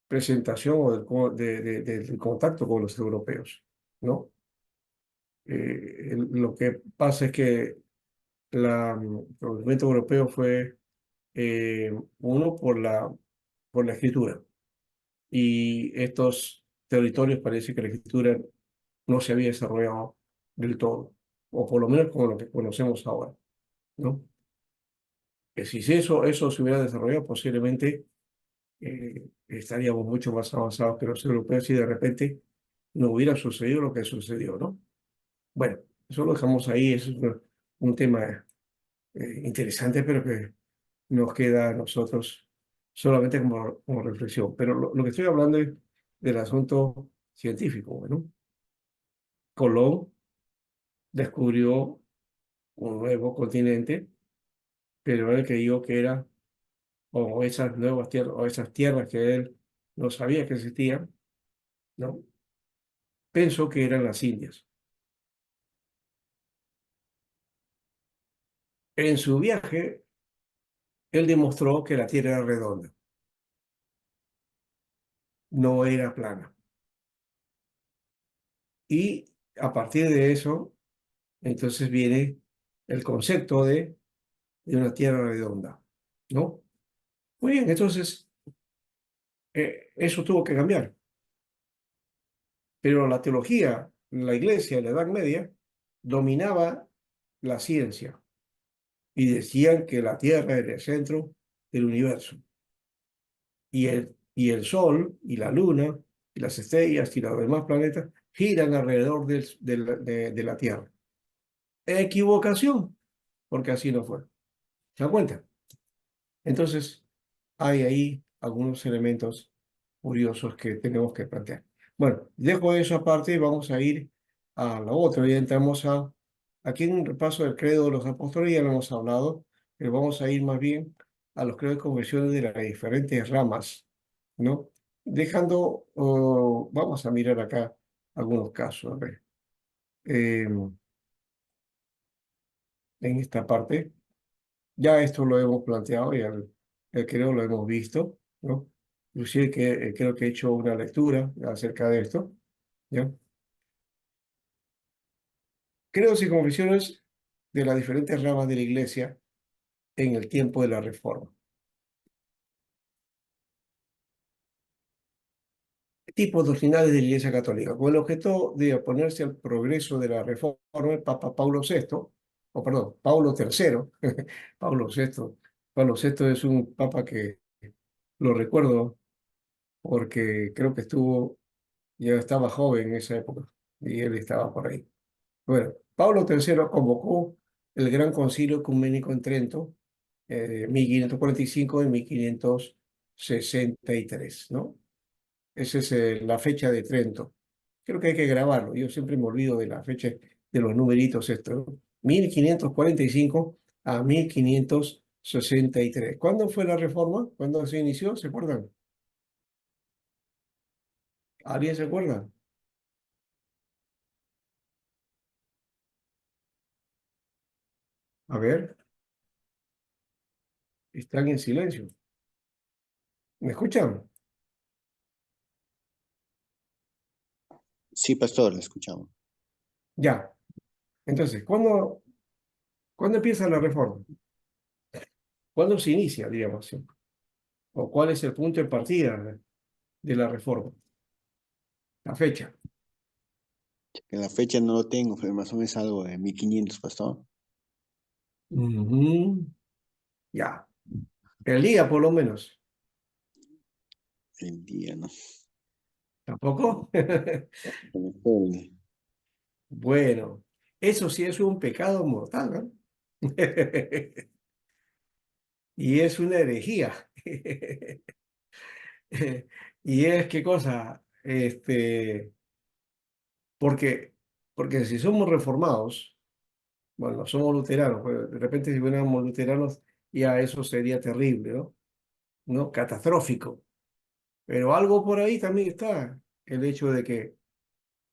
Speaker 1: presentación o del contacto con los europeos, ¿no? Lo que pasa es que el movimiento europeo fue uno por la escritura. Y estos territorios parece que la escritura no se había desarrollado del todo, o por lo menos como lo que conocemos ahora, ¿no? Que si eso se hubiera desarrollado, posiblemente estaríamos mucho más avanzados que los europeos y de repente no hubiera sucedido lo que sucedió, ¿no? Bueno, eso lo dejamos ahí, es un tema interesante, pero que nos queda a nosotros solamente como reflexión. Pero lo que estoy hablando es del asunto científico. Bueno, Colón descubrió un nuevo continente, pero él creyó que era como esas nuevas tierras o esas tierras que él no sabía que existían, ¿no? Pensó que eran las Indias. En su viaje, él demostró que la Tierra era redonda, no era plana. Y a partir de eso, entonces viene el concepto de una Tierra redonda, ¿no? Muy bien, entonces eso tuvo que cambiar. Pero la teología, la iglesia en la Edad Media, dominaba la ciencia y decían que la Tierra era el centro del universo. Y el Sol y la Luna y las estrellas y los demás planetas giran alrededor de la Tierra. Equivocación. porque así no fue. ¿Se dan cuenta? Entonces, hay ahí algunos elementos curiosos que tenemos que plantear. Bueno, dejo eso aparte y vamos a ir a lo otro. Ya entramos aquí en un repaso del credo de los apóstoles, ya lo hemos hablado, pero vamos a ir más bien a los credos y confesiones de las diferentes ramas, ¿no? Dejando, vamos a mirar acá algunos casos. A ver, en esta parte. Ya esto lo hemos planteado y el creo lo hemos visto, ¿no? Inclusive que, creo que he hecho una lectura acerca de esto, ¿ya? Credos y confesiones de las diferentes ramas de la Iglesia en el tiempo de la Reforma. Tipos doctrinales de la Iglesia Católica. Con el objeto de oponerse al progreso de la Reforma, el Papa Pablo VI, o perdón, Pablo III, Pablo VI. Pablo VI es un papa que lo recuerdo porque creo que yo estaba joven en esa época y él estaba por ahí. Bueno, Pablo III convocó el Gran Concilio Ecuménico en Trento, 1545 y 1563, ¿no? Esa es la fecha de Trento. Creo que hay que grabarlo. Yo siempre me olvido de la fecha de los numeritos estos, ¿no? 1545 a 1563. ¿Cuándo fue la reforma? ¿Cuándo se inició? ¿Se acuerdan? ¿Alguien se acuerda? A ver, están en silencio. ¿Me escuchan?
Speaker 3: Sí, pastor, le escuchamos.
Speaker 1: Ya. Entonces, ¿cuándo empieza la reforma? ¿Cuándo se inicia, digamos así? ¿O cuál es el punto de partida de la reforma? La fecha.
Speaker 3: En la fecha no lo tengo, pero más o menos algo de 1500, pastor.
Speaker 1: Ujú. Ya. El día, por lo menos.
Speaker 3: El día, ¿no?
Speaker 1: ¿Tampoco?
Speaker 3: Que me acuerde.
Speaker 1: Bueno, eso sí es un pecado mortal, ¿no? Y es una herejía. Y es qué cosa, porque, porque si somos reformados, bueno, somos luteranos, pero de repente si fuéramos luteranos, ya eso sería terrible, ¿no? ¿No? Catastrófico. Pero algo por ahí también está el hecho de que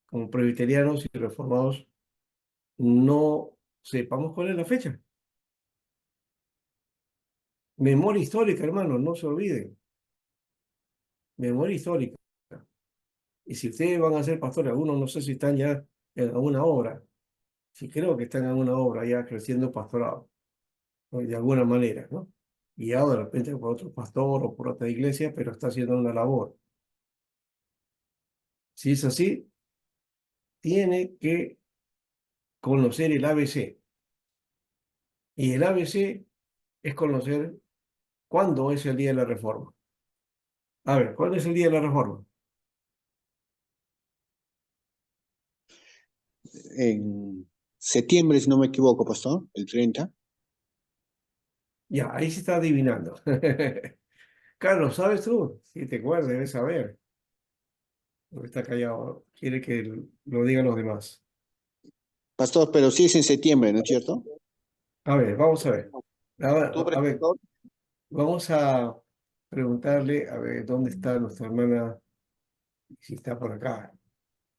Speaker 1: como presbiterianos y reformados no sepamos cuál es la fecha. Memoria histórica, hermano, no se olviden. Memoria histórica. Y si ustedes van a ser pastores, algunos no sé si están ya en alguna obra, sí creo que están en alguna obra ya creciendo pastorado, ¿no? De alguna manera, ¿no? Guiado de repente por otro pastor o por otra iglesia, pero está haciendo una labor. Si es así, tiene que conocer el ABC. Y el ABC es conocer cuándo es el día de la reforma. A ver, ¿cuándo es el día de la reforma?
Speaker 3: En septiembre, si no me equivoco, pastor, el 30.
Speaker 1: Ya, ahí se está adivinando. Carlos, ¿sabes tú? Si te acuerdas, debes saber. Porque está callado. Quiere que lo digan los demás.
Speaker 3: Pastor, pero sí es en septiembre, ¿no es cierto?
Speaker 1: A ver, vamos a ver.
Speaker 3: Octubre,
Speaker 1: A ver,
Speaker 3: pastor.
Speaker 1: vamos a preguntarle, a ver, ¿dónde está nuestra hermana? Si está por acá.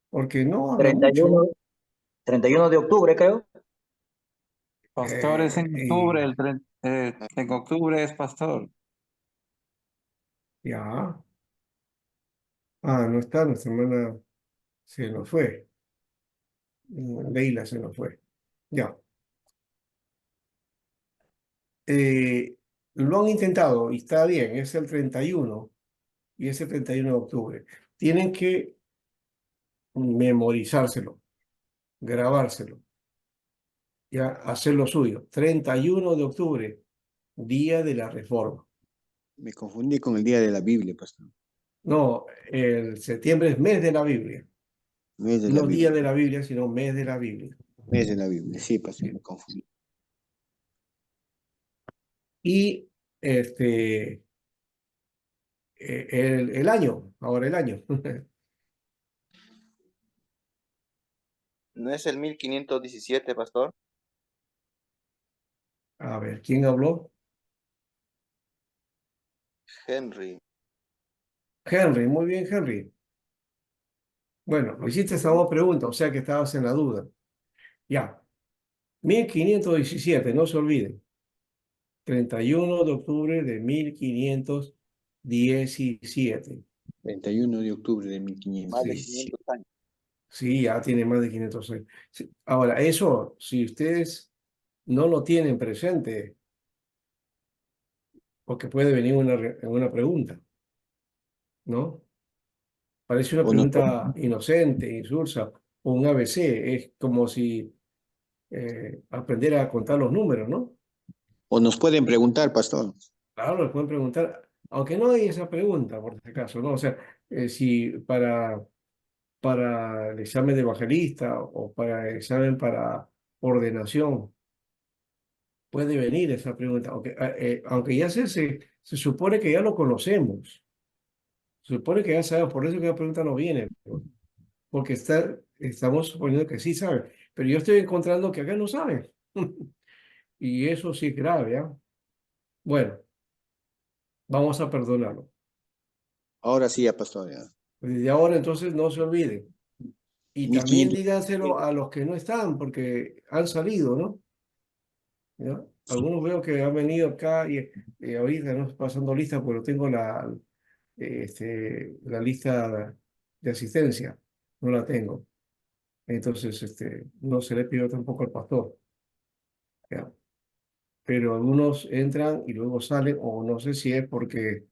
Speaker 1: Porque no habla
Speaker 4: 31,
Speaker 1: mucho.
Speaker 4: 31 de octubre, creo.
Speaker 5: Pastor es en octubre,
Speaker 1: Y
Speaker 5: en octubre es pastor.
Speaker 1: ya. Ah, no está, nuestra hermana se nos fue. Leila se nos fue. Ya. Eh, lo han intentado y está bien, es el 31 y es el 31 de octubre. Tienen que memorizárselo, grabárselo, ya hacer lo suyo. 31 de octubre, día de la reforma.
Speaker 3: Me confundí con el día de la Biblia, pastor.
Speaker 1: No, el septiembre es mes de la Biblia.
Speaker 3: Mes de la
Speaker 1: No día
Speaker 3: Biblia.
Speaker 1: de la Biblia, sino mes de la Biblia.
Speaker 3: Mes de la Biblia, sí, pastor, me confundí.
Speaker 1: y el año, ahora el año.
Speaker 6: ¿No es el 1517, pastor?
Speaker 1: A ver, ¿quién habló?
Speaker 6: Henry.
Speaker 1: Henry, muy bien, Henry. Bueno, me hiciste esa dos preguntas, o sea que estabas en la duda. Ya, 1517, no se olviden. 31 de octubre de 1517.
Speaker 3: 31 de octubre de
Speaker 6: Más de
Speaker 3: 1500.
Speaker 1: Sí,
Speaker 6: 500 años.
Speaker 1: sí, ya tiene más de 500 años. Sí, ahora, eso, si ustedes no lo tienen presente, porque puede venir una pregunta, ¿no? Parece una
Speaker 3: O nos,
Speaker 1: pregunta inocente, insulsa, o un ABC. Es como si aprender a contar los números, ¿no?
Speaker 3: o nos pueden preguntar, pastor.
Speaker 1: Claro, le pueden preguntar, aunque no hay esa pregunta, por si acaso, ¿no? O sea, si para el examen de evangelista o para el examen para ordenación, puede venir esa pregunta, aunque ya se supone que ya lo conocemos, se supone que ya sabemos, por eso que la pregunta no viene, ¿no? Porque estamos suponiendo que sí saben, pero yo estoy encontrando que acá no saben, y eso sí es grave, ¿ah? Bueno, vamos a perdonarlo.
Speaker 3: Ahora sí, ya, pastor. Ya.
Speaker 1: Desde ahora entonces no se olviden. Y también
Speaker 3: 1500.
Speaker 1: díganselo a los que no están, porque han salido, ¿no? ¿Ya? Algunos veo que han venido acá y ahorita no estoy pasando lista, pero tengo la lista de asistencia, no la tengo. Entonces, no se le pidió tampoco al pastor, ¿ya? Pero algunos entran y luego salen, o no sé si es porque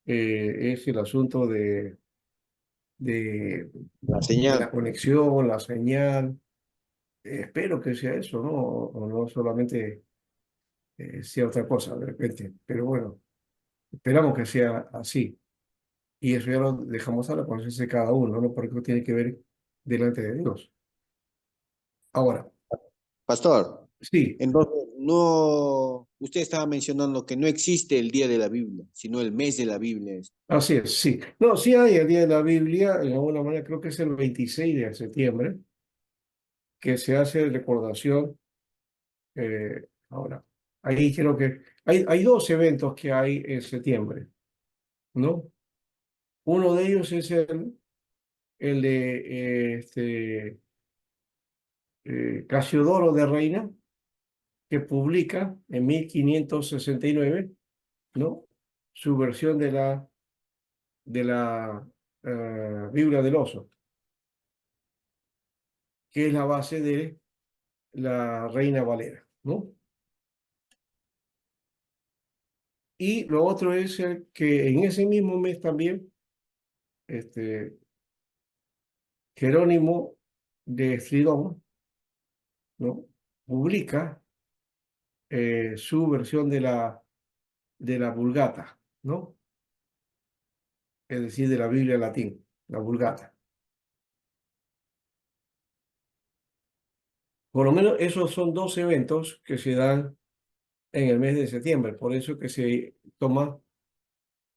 Speaker 1: es el asunto de,
Speaker 3: La
Speaker 1: de la
Speaker 3: señal.
Speaker 1: conexión, la señal. Espero que sea eso, ¿no? O no solamente sea otra cosa de repente. Pero bueno, esperamos que sea así. Y eso ya lo dejamos a la conciencia de cada uno, ¿no? Porque tiene que ver delante de Dios. Ahora,
Speaker 3: Pastor,
Speaker 1: sí,
Speaker 3: entonces, no, usted estaba mencionando que no existe el día de la Biblia, sino el mes de la Biblia.
Speaker 1: así es, sí. No, sí hay el Día de la Biblia, en alguna manera creo que es el 26 de septiembre, que se hace recordación. Ahora, ahí creo que hay dos eventos que hay en septiembre, ¿no? Uno de ellos es el de Casiodoro de Reina, que publica en 1569, ¿no? Su versión de la Biblia del Oso, que es la base de la Reina Valera, ¿no? Y lo otro es que en ese mismo mes también, este, Jerónimo de Estridón, ¿no? Publica su versión de la Vulgata, ¿no? Es decir, de la Biblia en latín, la Vulgata. Por lo menos esos son dos eventos que se dan en el mes de septiembre, por eso que se toma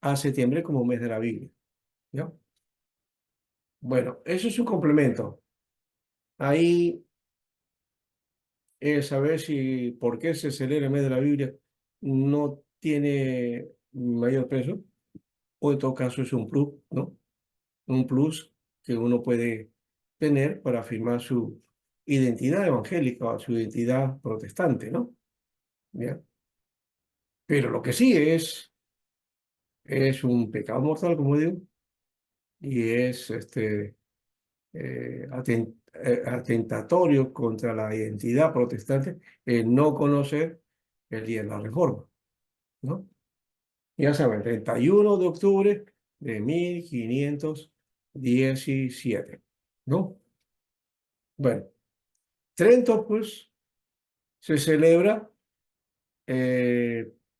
Speaker 1: a septiembre como mes de la Biblia, ¿ya? Bueno, eso es un complemento. Ahí saber si por qué se celebra el mes de la Biblia no tiene mayor peso, o en todo caso es un plus, ¿no? Un plus que uno puede tener para afirmar su identidad evangélica o su identidad protestante, ¿no? ¿Ya? Pero lo que sí es un pecado mortal, como digo, y es atentatorio contra la identidad protestante el no conocer el día de la Reforma, ¿no? Ya saben, 31 de octubre de 1517, ¿no? Bueno, Trento, pues, se celebra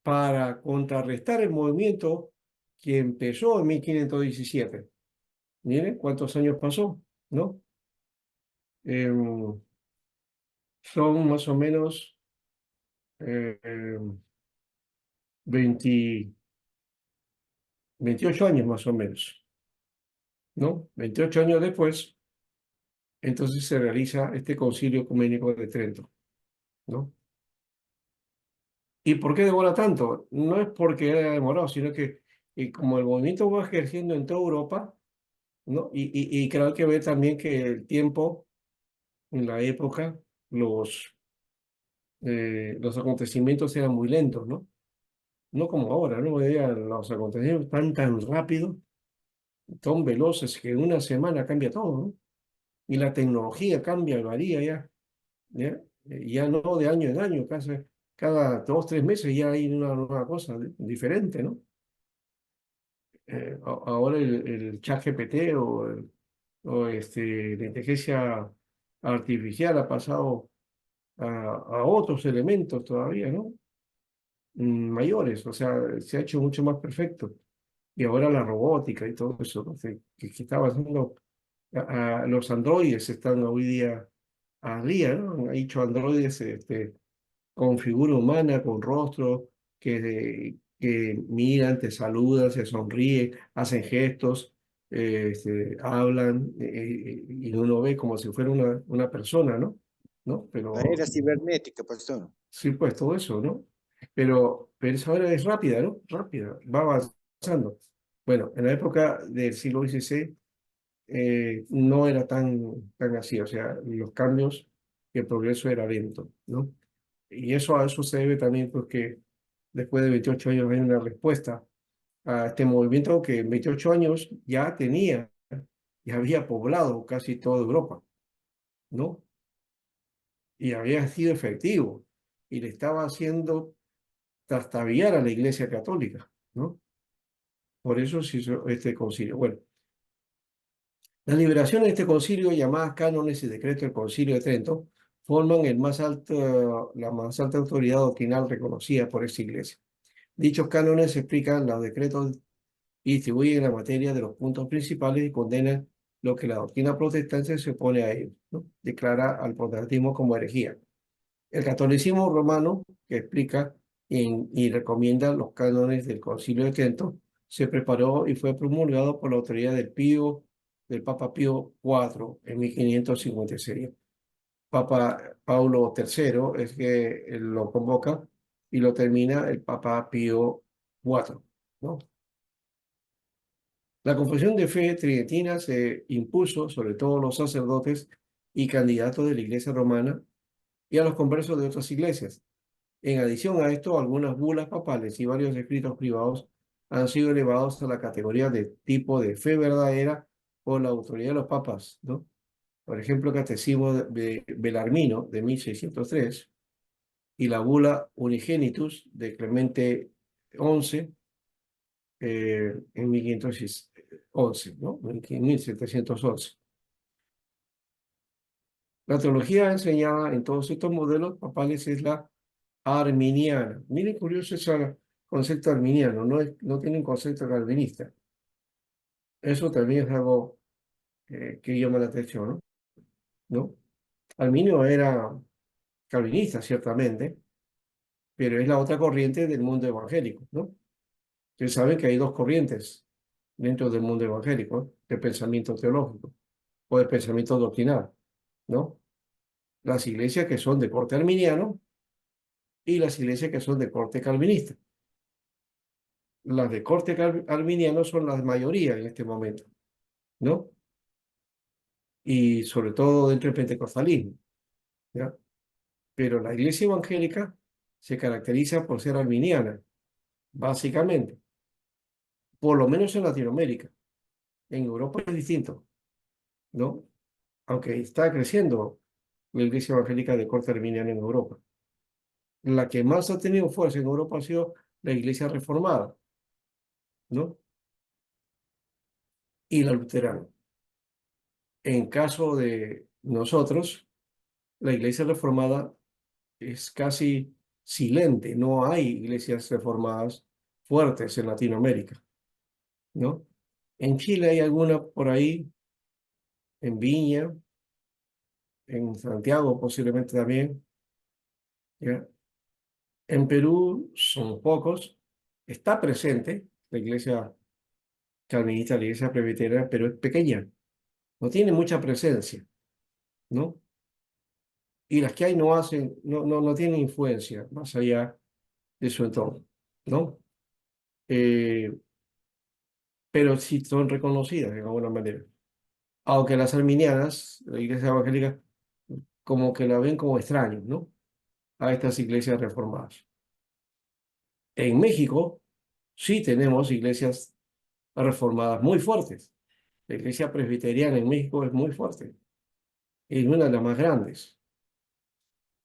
Speaker 1: para contrarrestar el movimiento que empezó en 1517. Miren cuántos años pasó, ¿no? Em, Son más o menos 20, 28 años más o menos, ¿no? 28 años después, entonces se realiza este Concilio Ecuménico de Trento, ¿no? ¿Y por qué demora tanto? No es porque haya demorado, sino que como el movimiento va ejerciendo en toda Europa, ¿no? Y creo que ver también que el tiempo, en la época, los acontecimientos eran muy lentos, ¿no? No como ahora, ¿no? Hoy día los acontecimientos están tan rápidos, tan veloces, que en una semana cambia todo, ¿no? Y la tecnología cambia, varía ya, ¿ya? Ya no de año en año, casi cada 2, 3 meses ya hay una nueva cosa diferente, ¿no? Ahora el chat GPT o la inteligencia artificial ha pasado a otros elementos todavía, ¿no? Mayores, o sea, se ha hecho mucho más perfecto. Y ahora la robótica y todo eso, ¿no? Que estaba haciendo, los androides están hoy día al día, ¿no? Han hecho androides con figura humana, con rostro, que miran, te saludan, se sonríen, hacen gestos, hablan, y uno ve como si fuera una persona, ¿no? ¿No?
Speaker 3: La
Speaker 1: Pero
Speaker 3: era cibernética, pastor.
Speaker 1: sí, pues todo eso, ¿no? Pero esa hora es rápida, ¿no? Rápida, va avanzando. Bueno, en la época del siglo XVI no era tan así, o sea, los cambios y el progreso era lento, ¿no? Y a eso se debe también porque después de 28 años hay una respuesta a este movimiento que en 28 años ya había poblado casi toda Europa, ¿no? Y había sido efectivo y le estaba haciendo trastabillar a la Iglesia Católica, ¿no? Por eso se hizo este concilio. Bueno, las liberaciones de este concilio, llamadas cánones y decretos del Concilio de Trento, forman la más alta autoridad doctrinal reconocida por esta Iglesia. Dichos cánones explican los decretos y distribuyen la materia de los puntos principales y condenan lo que la doctrina protestante se opone a ellos, ¿no? Declara al protestantismo como herejía. El catolicismo romano, que explica y recomienda los cánones del Concilio de Trento, se preparó y fue promulgado por la autoridad del Papa Pío IV en 1556. Papa Paulo III es que lo convoca y lo termina el Papa Pío IV, ¿no? La confesión de fe tridentina se impuso sobre todo los sacerdotes y candidatos de la Iglesia romana y a los conversos de otras iglesias. En adición a esto, algunas bulas papales y varios escritos privados han sido elevados a la categoría de tipo de fe verdadera por la autoridad de los papas, ¿no? Por ejemplo, el Catecismo de Belarmino de 1603 y la bula Unigenitus de Clemente XI en 1511, ¿no? En 1711. La teología enseñada en todos estos modelos papales es la arminiana. Miren, curioso ese concepto arminiano, no tiene un concepto calvinista. Eso también es algo que llama la atención, ¿no? ¿No? Arminio era calvinista, ciertamente, pero es la otra corriente del mundo evangélico, ¿no? Ustedes saben que hay dos corrientes dentro del mundo evangélico de pensamiento teológico o de pensamiento doctrinal, ¿no? Las iglesias que son de corte arminiano y las iglesias que son de corte calvinista. Las de corte arminiano son la mayoría en este momento, ¿no? Y sobre todo dentro del pentecostalismo, ¿ya? Pero la iglesia evangélica se caracteriza por ser arminiana, básicamente, por lo menos en Latinoamérica. En Europa es distinto, ¿no? Aunque está creciendo la iglesia evangélica de corte arminiano en Europa. La que más ha tenido fuerza en Europa ha sido la iglesia reformada, ¿no? Y la luterana. En caso de nosotros, la iglesia reformada es casi silente, no hay iglesias reformadas fuertes en Latinoamérica, ¿no? En Chile hay alguna por ahí, en Viña, en Santiago posiblemente también, ¿ya? En Perú son pocos, está presente, la iglesia calvinista, la iglesia presbiteriana, pero es pequeña, no tiene mucha presencia, ¿no? Y las que hay no tienen influencia más allá de su entorno, ¿no? Eh, pero sí son reconocidas de alguna manera. Aunque las arminianas, la iglesia evangélica, como que la ven como extraño, ¿no? A estas iglesias reformadas. En México sí tenemos iglesias reformadas muy fuertes. La iglesia presbiteriana en México es muy fuerte. Es una de las más grandes.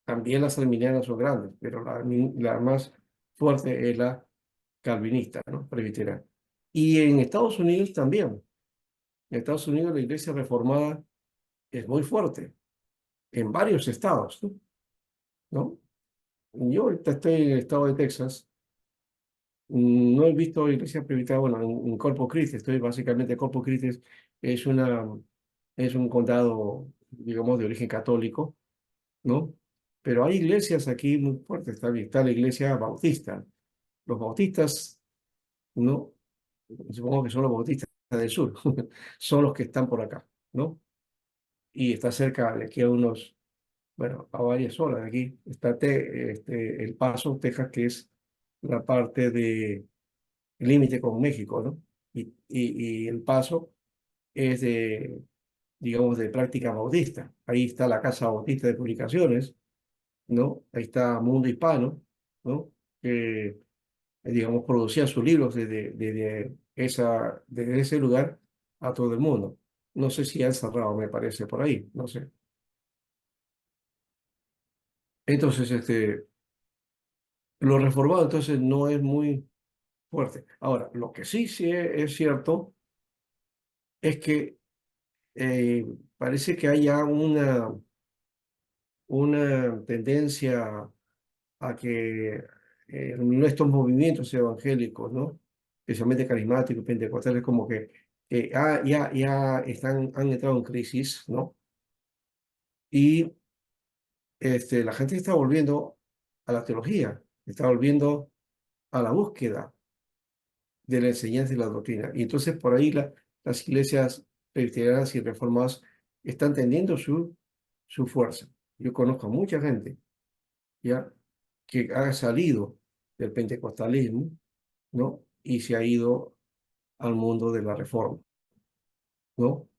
Speaker 1: También las arminianas son grandes, pero la más fuerte es la calvinista, ¿no? Presbiteriana. Y en Estados Unidos también. En Estados Unidos la iglesia reformada es muy fuerte, en varios estados, ¿no? Yo ahorita estoy en el estado de Texas, no he visto iglesia presbiteriana, bueno, en Corpus Christi, estoy básicamente, Corpus Christi es es un condado, digamos, de origen católico, ¿no? Pero hay iglesias aquí muy fuertes, está la iglesia bautista. Los bautistas, ¿no? Supongo que son los bautistas del sur, son los que están por acá, ¿no? Y está cerca de aquí a unos, bueno, a varias horas de aquí, está El Paso, Texas, que es la parte de límite con México, ¿no? Y El Paso es de, digamos, de práctica bautista. Ahí está la Casa Bautista de Publicaciones, ¿no? Ahí está Mundo Hispano, ¿no? Que, digamos, producía sus libros desde ese lugar a todo el mundo. No sé si han cerrado, me parece, por ahí, no sé. Entonces, lo reformado entonces no es muy fuerte. Ahora, lo que sí es cierto es que parece que hay ya una tendencia a que nuestros movimientos evangélicos, ¿no? Especialmente carismáticos, pentecostales, como que ya han entrado en crisis, ¿no? Y la gente está volviendo a la teología, está volviendo a la búsqueda de la enseñanza y la doctrina. Y entonces por ahí las iglesias presbiterianas y reformadas están teniendo su fuerza. Yo conozco a mucha gente ya que ha salido del pentecostalismo, ¿no? Y se ha ido al mundo de la reforma, ¿no?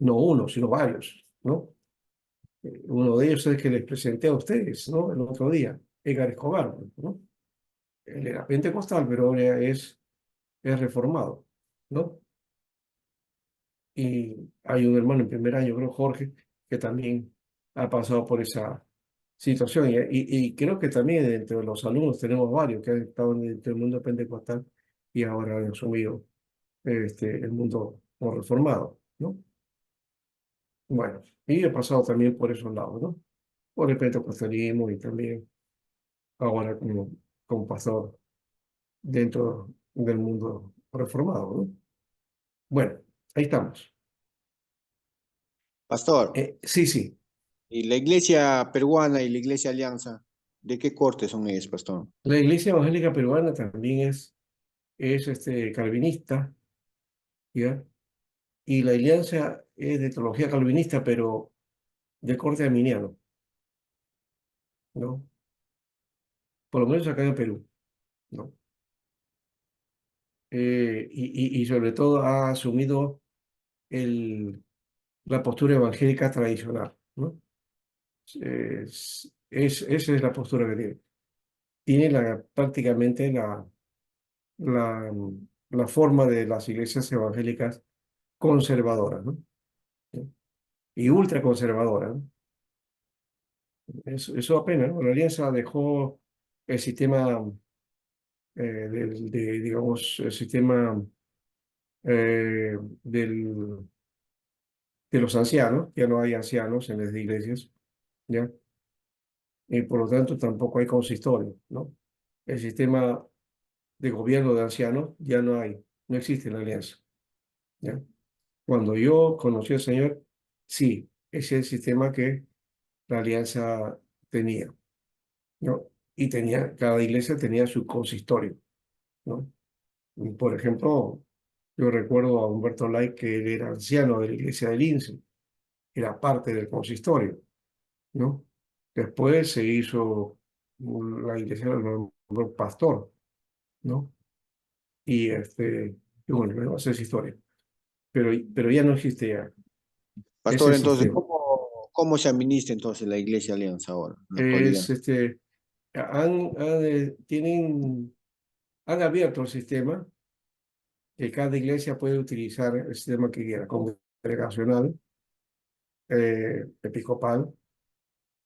Speaker 1: No uno, sino varios, ¿no? Uno de ellos es el que les presenté a ustedes, ¿no? El otro día, Edgar Escobar, ¿no? Él era pentecostal, pero ahora es reformado, ¿no? Y hay un hermano en primer año, creo, Jorge, que también ha pasado por esa situación. Y creo que también entre los alumnos tenemos varios que han estado dentro del mundo pentecostal y ahora han asumido el mundo no reformado, ¿no? Bueno, y he pasado también por esos lados, ¿no? Por el pentecostalismo y también ahora como pastor dentro del mundo reformado, ¿no? Bueno, ahí estamos.
Speaker 3: Pastor,
Speaker 1: Sí, sí.
Speaker 3: ¿y la iglesia peruana y la iglesia Alianza, de qué corte son ellos, pastor?
Speaker 1: La iglesia evangélica peruana también es calvinista, ¿ya? Y la alianza es de teología calvinista, pero de corte arminiano, ¿no? Por lo menos acá en Perú, ¿no? Y sobre todo ha asumido la postura evangélica tradicional, ¿no? Esa es la postura que tiene. Tiene prácticamente la, la forma de las iglesias evangélicas conservadoras, ¿no? Y ultraconservadoras, ¿no? Eso apenas, ¿no? La alianza dejó el sistema, digamos, el sistema eh, del, de los ancianos, ya no hay ancianos en las iglesias, ¿ya? Y por lo tanto tampoco hay consistorio, ¿no? El sistema de gobierno de ancianos ya no hay, no existe en la alianza, ¿ya? Cuando yo conocí al Señor, sí, ese es el sistema que la alianza tenía, ¿no? Y cada iglesia tenía su consistorio, ¿no? Y, por ejemplo, yo recuerdo a Humberto Lay, que él era anciano de la iglesia del Lince, era parte del consistorio, ¿no? Después se hizo la iglesia, lo nombró pastor, ¿no? Y bueno, luego esa es historia. Pero ya no existe ya ese
Speaker 3: Pastor, entonces,
Speaker 1: sistema.
Speaker 3: ¿cómo se administra entonces la Iglesia Alianza ahora, en la actualidad?
Speaker 1: Es, han abierto el sistema, que cada iglesia puede utilizar el sistema que quiera, congregacional, episcopal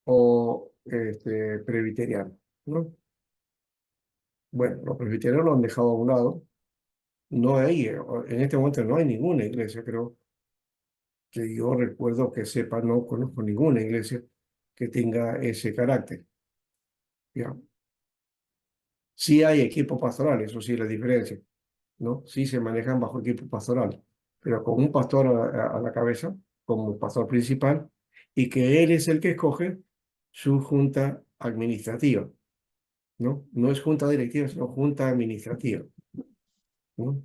Speaker 1: o presbiteriano, ¿no? Bueno, los presbiterianos lo han dejado a un lado. No hay, en este momento no hay ninguna iglesia, creo que yo recuerdo que sepa, no conozco ninguna iglesia que tenga ese carácter. ¿Ya? Sí hay equipo pastoral, eso sí es la diferencia, ¿no? Sí se manejan bajo equipo pastoral, pero con un pastor a la cabeza, como pastor principal, y que él es el que escoge su junta administrativa, ¿no? No es junta directiva, sino junta administrativa, ¿no?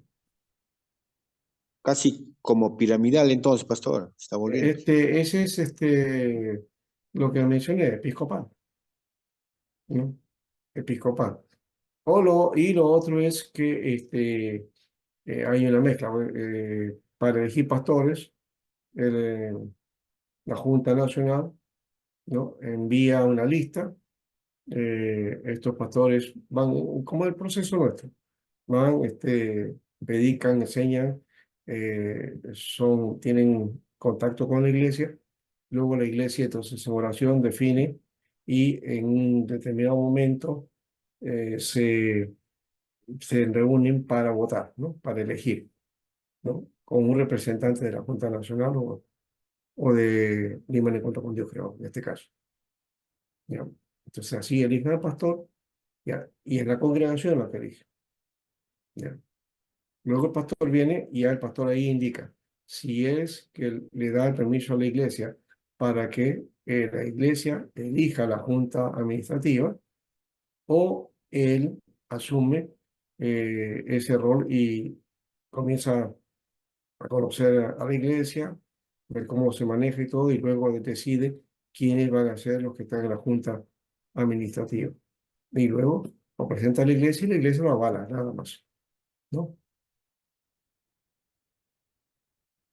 Speaker 3: Casi como piramidal entonces, pastor, se está volviendo.
Speaker 1: Ese es lo que mencioné, episcopal, ¿no? Episcopal. Y lo otro es que hay una mezcla. Para elegir pastores, el, la Junta Nacional, ¿no? Envía una lista. Estos pastores van, como el proceso nuestro, van, predican, enseñan, tienen contacto con la iglesia. Luego la iglesia, entonces, en oración define y en un determinado momento se reúnen para votar, ¿no? Para elegir, ¿no? Con un representante de la Junta Nacional o de Lima en Encuentro con Dios, creo, en este caso. ¿Ya? Entonces así eligen al pastor, ¿ya? Y es la congregación la que elige. ¿Ya? Luego el pastor viene y ya el pastor ahí indica si es que le da el permiso a la iglesia para que la iglesia elija la junta administrativa o él asume ese rol y comienza a conocer a la iglesia, ver cómo se maneja y todo, y luego decide quiénes van a ser los que están en la junta administrativa. Y luego lo presenta a la iglesia y la iglesia lo avala, nada más, ¿no?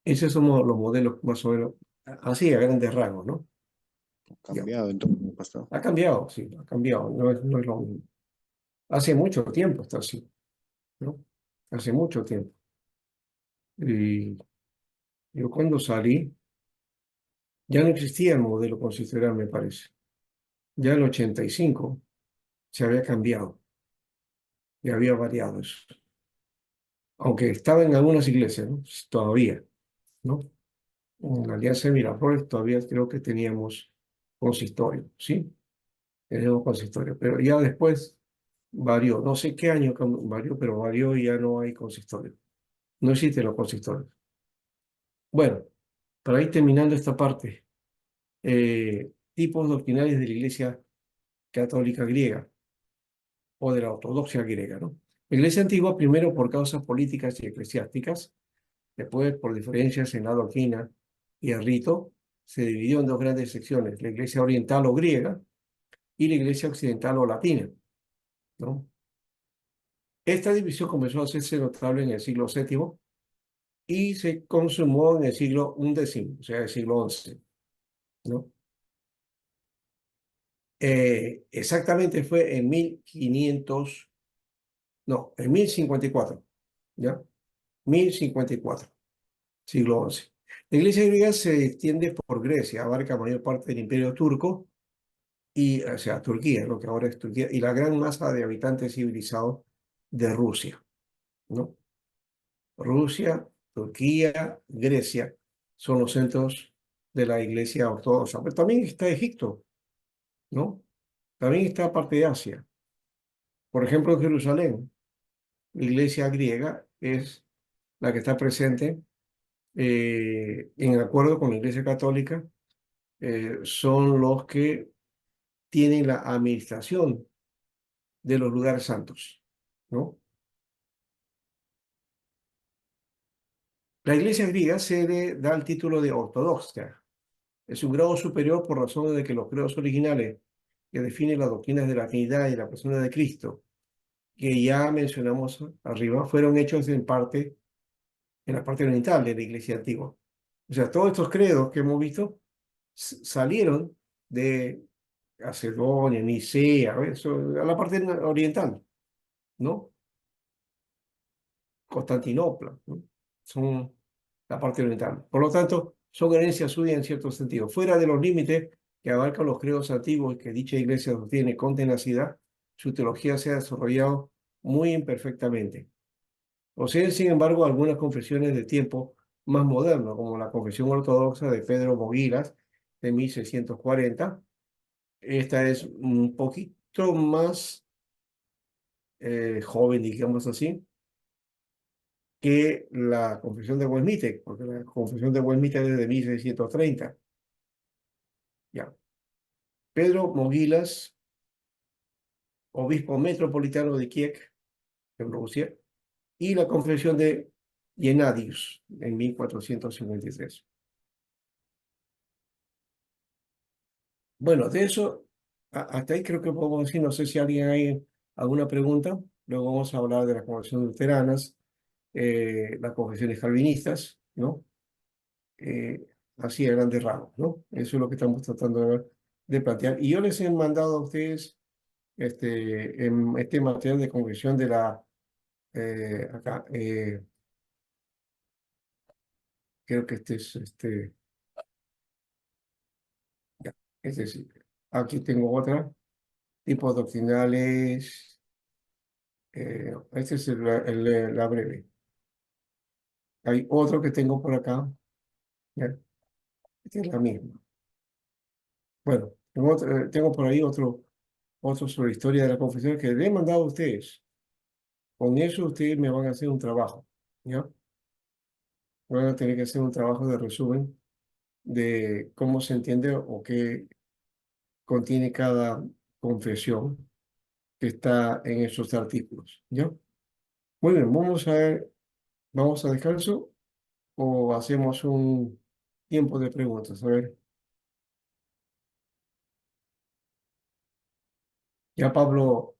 Speaker 1: Esos son los modelos más o menos, así a grandes rasgos, ¿no?
Speaker 3: Ha
Speaker 1: Ya.
Speaker 3: cambiado entonces, pastor.
Speaker 1: Ha cambiado, sí, ha cambiado, no es lo mismo. Hace mucho tiempo está así, ¿no? Hace mucho tiempo. Y yo cuando salí, ya no existía el modelo consistorial, me parece. Ya en el 85 se había cambiado y había variado eso. Aunque estaba en algunas iglesias, ¿no? Todavía, ¿no? En la Alianza de Miraflores todavía creo que teníamos consistorio, ¿sí? Teníamos consistorio, pero ya después varió. No sé qué año varió, pero varió y ya no hay consistorio. No existen los consistorios. Bueno, para ir terminando esta parte, tipos doctrinales de la Iglesia Católica griega o de la ortodoxia griega, ¿no? La Iglesia antigua, primero por causas políticas y eclesiásticas, después por diferencias en la doctrina y el rito, se dividió en dos grandes secciones, la Iglesia oriental o griega y la Iglesia occidental o latina, ¿no? Esta división comenzó a hacerse notable en el siglo VII y se consumó en el siglo XI, o sea, el siglo XI, ¿no? Exactamente fue en 1500, no, en 1054, ¿ya? 1054, siglo XI. La iglesia griega se extiende por Grecia, abarca la mayor parte del imperio turco, o sea, Turquía, lo que ahora es Turquía, y la gran masa de habitantes civilizados de Rusia, ¿no? Rusia, Turquía, Grecia son los centros de la iglesia ortodoxa. Pero también está Egipto, ¿no? También está parte de Asia. Por ejemplo, en Jerusalén, la iglesia griega es la que está presente en acuerdo con la iglesia católica, son los que tienen la administración de los lugares santos, ¿no? La iglesia griega se le da el título de ortodoxa. Es un grado superior por razón de que los credos originales que definen las doctrinas de la Trinidad y la persona de Cristo, que ya mencionamos arriba, fueron hechos en parte en la parte oriental de la iglesia antigua. O sea, todos estos credos que hemos visto salieron de Macedonia, Nicea, a la parte oriental, ¿no? Constantinopla, ¿no? Son la parte oriental. Por lo tanto, son herencias suyas en cierto sentido. Fuera de los límites que abarcan los credos antiguos que dicha iglesia sostiene con tenacidad, su teología se ha desarrollado muy imperfectamente. Poseen, sin embargo, algunas confesiones de tiempo más moderno, como la Confesión Ortodoxa de Pedro Moguilas de 1640. Esta es un poquito más joven, digamos así, que la Confesión de Westminster, porque la Confesión de Westminster es de 1630. Ya. Pedro Moguilas, obispo metropolitano de Kiev, en Rusia, y la Confesión de Gennadius en 1453. Bueno, de eso, hasta ahí creo que podemos decir, no sé si alguien hay alguna pregunta. Luego vamos a hablar de las confesiones luteranas, las confesiones calvinistas, ¿no? Así a grandes rasgos, ¿no? Eso es lo que estamos tratando de plantear. Y yo les he mandado a ustedes este material de confesión de la, acá, creo que ya, sí. Aquí tengo otra, tipos doctrinales. Este es la breve. Hay otro que tengo por acá. ¿Ya? Esta es la misma. Bueno, tengo por ahí otro sobre historia de la confesión que le he mandado a ustedes. Con eso ustedes me van a hacer un trabajo. ¿Ya? Van a tener que hacer un trabajo de resumen de cómo se entiende o qué contiene cada confesión que está en esos artículos. ¿Ya? Muy bien, vamos a descanso o hacemos un tiempo de preguntas. A ver, ya Pablo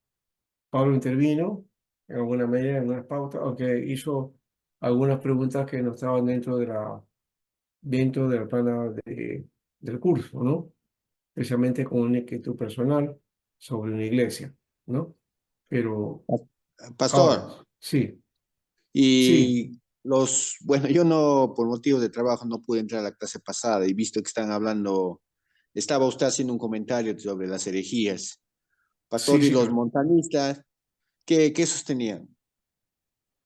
Speaker 1: intervino en alguna medida, en unas pautas, aunque hizo algunas preguntas que no estaban dentro de la plana del curso, ¿no? Especialmente con una inquietud personal sobre una iglesia, ¿no? Pero ahora,
Speaker 3: Pastor,
Speaker 1: sí, sí,
Speaker 3: y bueno, yo no, por motivos de trabajo, no pude entrar a la clase pasada y visto que están hablando, estaba usted haciendo un comentario sobre las herejías.
Speaker 1: sí,
Speaker 3: Pastor, y
Speaker 1: sí,
Speaker 3: los
Speaker 1: claro.
Speaker 3: montanistas, ¿qué sostenían?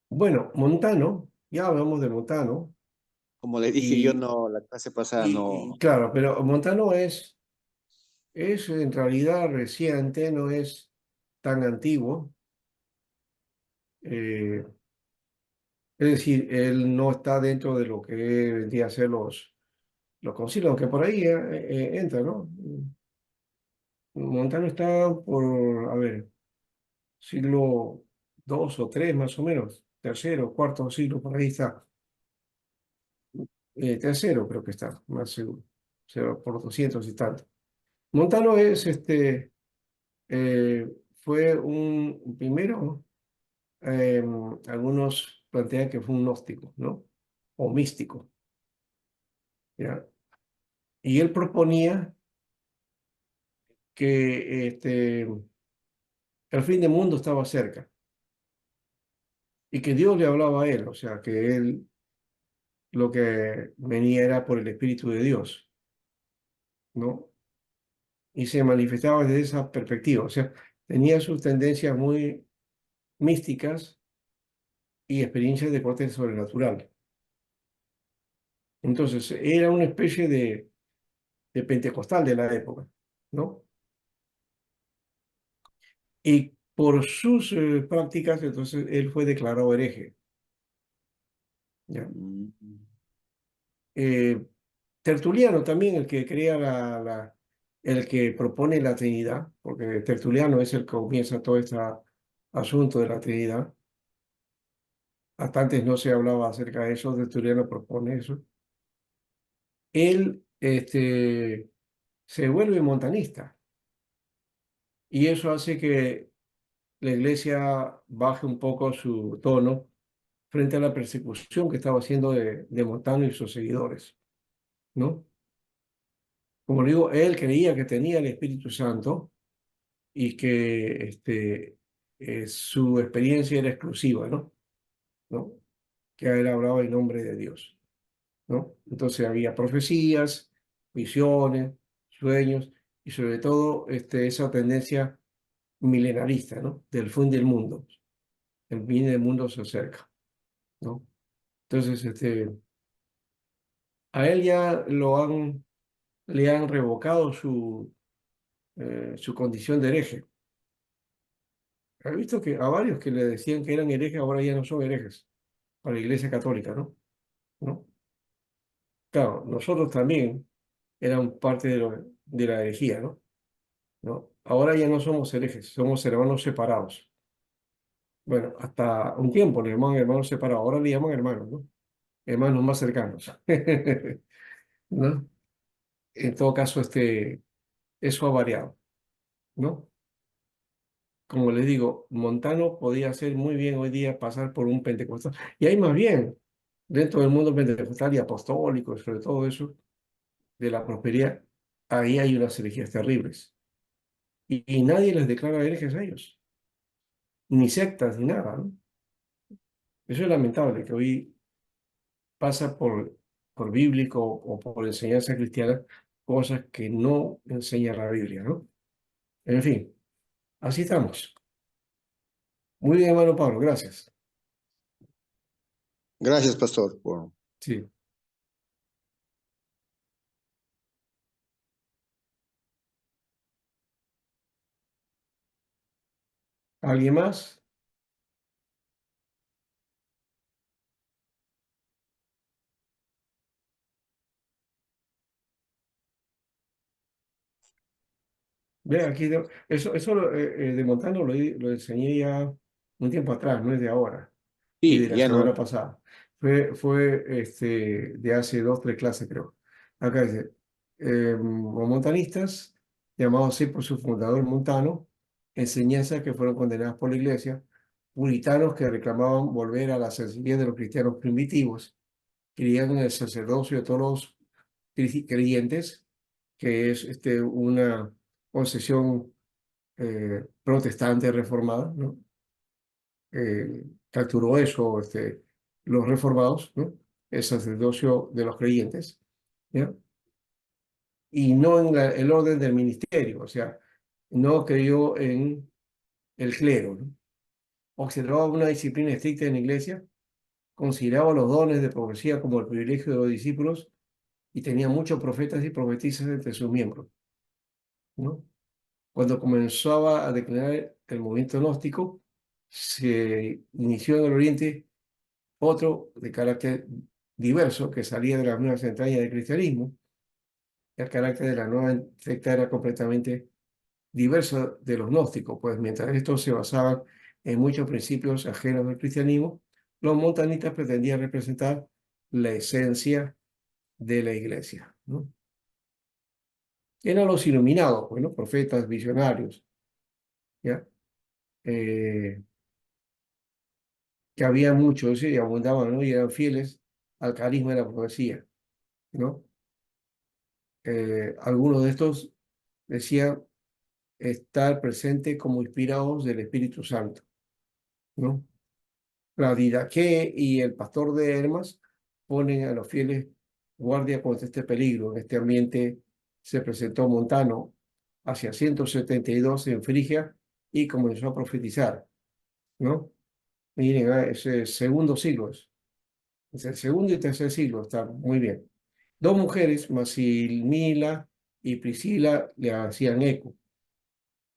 Speaker 1: Bueno, Montano, ya hablamos de Montano,
Speaker 3: Como le dije, yo
Speaker 1: y,
Speaker 3: no, la clase pasada
Speaker 1: y
Speaker 3: no.
Speaker 1: claro, pero Montano es en realidad reciente, no es tan antiguo. eh, Es decir, él no está dentro de lo que vendría a ser los concilios, aunque por ahí entra, ¿no? Montano está por, a ver, siglo II o III más o menos, tercero, cuarto siglo, por ahí está. Tercero creo que está, más seguro, o sea, por 200 y tanto. Montano eh, fue primero, algunos plantean que fue un gnóstico, ¿no? O místico, ¿ya? Y él proponía que el fin del mundo estaba cerca y que Dios le hablaba a él, o sea, que él lo que venía era por el Espíritu de Dios, ¿no? Y se manifestaba desde esa perspectiva, o sea, tenía sus tendencias muy místicas y experiencias de corte sobrenatural. Entonces, era una especie de pentecostal de la época, ¿no? Y por sus prácticas, entonces, él fue declarado hereje, ¿ya?
Speaker 3: Mm,
Speaker 1: Eh, Tertuliano también, el que crea el que propone la Trinidad, porque Tertuliano es el que comienza todo este asunto de la Trinidad. hasta antes no se hablaba acerca de eso, Tertuliano propone eso. Él se vuelve montanista y eso hace que la iglesia baje un poco su tono frente a la persecución que estaba haciendo de Montano y sus seguidores, ¿no? Como digo, él creía que tenía el Espíritu Santo y que su experiencia era exclusiva, ¿no? ¿No? Que él hablaba en nombre de Dios, ¿no? Entonces había profecías, visiones, sueños y sobre todo esa tendencia milenarista, ¿no? Del fin del mundo. El fin del mundo se acerca, ¿no? Entonces, a él ya le han revocado su condición de hereje. He visto que a varios que le decían que eran herejes ahora ya no son herejes para la Iglesia Católica, ¿no? ¿No? Claro, nosotros también éramos parte de la herejía, ¿no? ¿No? Ahora ya no somos herejes, somos hermanos separados. Bueno, hasta un tiempo le llamaban hermanos separados, ahora le llaman hermanos, ¿no? Hermanos más cercanos, ¿no? En todo caso, eso ha variado, ¿no? Como les digo, Montano podía hacer muy bien hoy día pasar por un pentecostal. Y hay más bien, dentro del mundo pentecostal y apostólico, sobre todo eso, de la prosperidad, ahí hay unas herejías terribles. Y nadie les declara herejes a ellos, ni sectas, ni nada, ¿no? Eso es lamentable, que hoy pasa por bíblico o por enseñanza cristiana cosas que no enseña la Biblia, ¿no? En fin, así estamos. Muy bien, hermano Pablo, gracias.
Speaker 3: Gracias, pastor, por
Speaker 1: Sí. ¿Alguien más? Ve, aquí, eso de Montano lo enseñé ya un tiempo atrás, no es de ahora, y de
Speaker 3: sí,
Speaker 1: la
Speaker 3: ya
Speaker 1: semana
Speaker 3: no.
Speaker 1: pasada. Fue de hace 2, 3 clases, creo. Acá dice, los montanistas, llamados así por su fundador Montano, enseñanzas que fueron condenadas por la iglesia, puritanos que reclamaban volver a la sencillez de los cristianos primitivos, creían en el sacerdocio de todos los creyentes, que es una concesión protestante reformada, ¿no? Capturó eso los reformados, ¿no? El sacerdocio de los creyentes, ¿ya? Y no en el orden del ministerio, o sea, no creyó en el clero, ¿no? Observaba una disciplina estricta en la iglesia, consideraba los dones de profecía como el privilegio de los discípulos y tenía muchos profetas y profetisas entre sus miembros, ¿no? Cuando comenzaba a declinar el movimiento gnóstico, se inició en el Oriente otro de carácter diverso que salía de las nuevas entrañas del cristianismo. El carácter de la nueva secta era completamente diverso de los gnósticos, pues mientras estos se basaban en muchos principios ajenos al cristianismo, los montanistas pretendían representar la esencia de la iglesia, ¿no? Eran los iluminados, pues, ¿no? Profetas, visionarios, ¿ya? Eh, que había muchos y abundaban, ¿no? Y eran fieles al carisma de la profecía, ¿no? Algunos de estos decían estar presentes como inspirados del Espíritu Santo, ¿no? La Didaqué y el pastor de Hermas ponen a los fieles guardia contra este peligro. En este ambiente se presentó Montano hacia 172 en Frigia y comenzó a profetizar, ¿no? Miren, ese segundo siglo es el segundo y tercer siglo, está muy bien. Dos mujeres, Masilmila y Priscila, le hacían eco.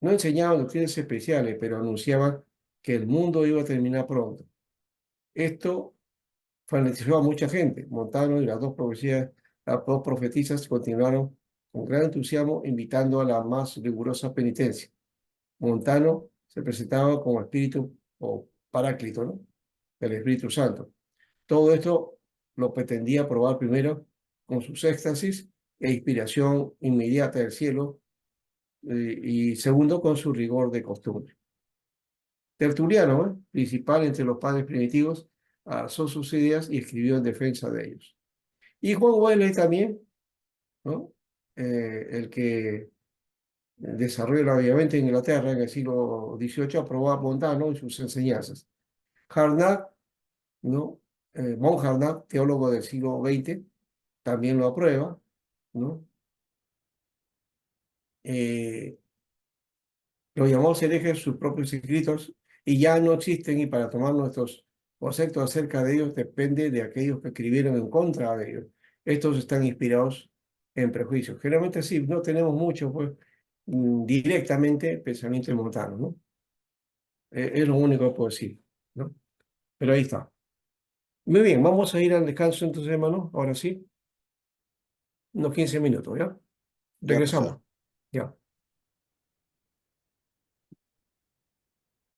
Speaker 1: No enseñaban doctrinas especiales, pero anunciaban que el mundo iba a terminar pronto. Esto fanatizó a mucha gente. Montano y las dos profetisas continuaron con gran entusiasmo, invitando a la más rigurosa penitencia. Montano se presentaba como espíritu o paráclito, ¿no? del Espíritu Santo. Todo esto lo pretendía probar primero con sus éxtasis e inspiración inmediata del cielo, y segundo con su rigor de costumbre. Tertuliano, principal entre los padres primitivos, alzó sus ideas y escribió en defensa de ellos. Y Juan Wesley también, ¿no? El que desarrolló el avivamiento en Inglaterra en el siglo XVIII, aprobó a Mondano en sus enseñanzas. Harnack, ¿no? Von Harnack, teólogo del siglo XX, también lo aprueba, ¿no? Los llamados herejes sus propios escritos y ya no existen, y para tomar nuestros conceptos acerca de ellos depende de aquellos que escribieron en contra de ellos. Estos están inspirados en prejuicios. Generalmente sí, no tenemos mucho, pues, directamente pensamiento montano, ¿no? Es lo único que puedo decir, ¿no? Pero ahí está. Muy bien, vamos a ir al descanso entonces, hermano. Ahora sí, unos 15 minutos, ¿ya?
Speaker 3: Ya,
Speaker 1: Regresamos.
Speaker 3: profesor.
Speaker 1: Ya.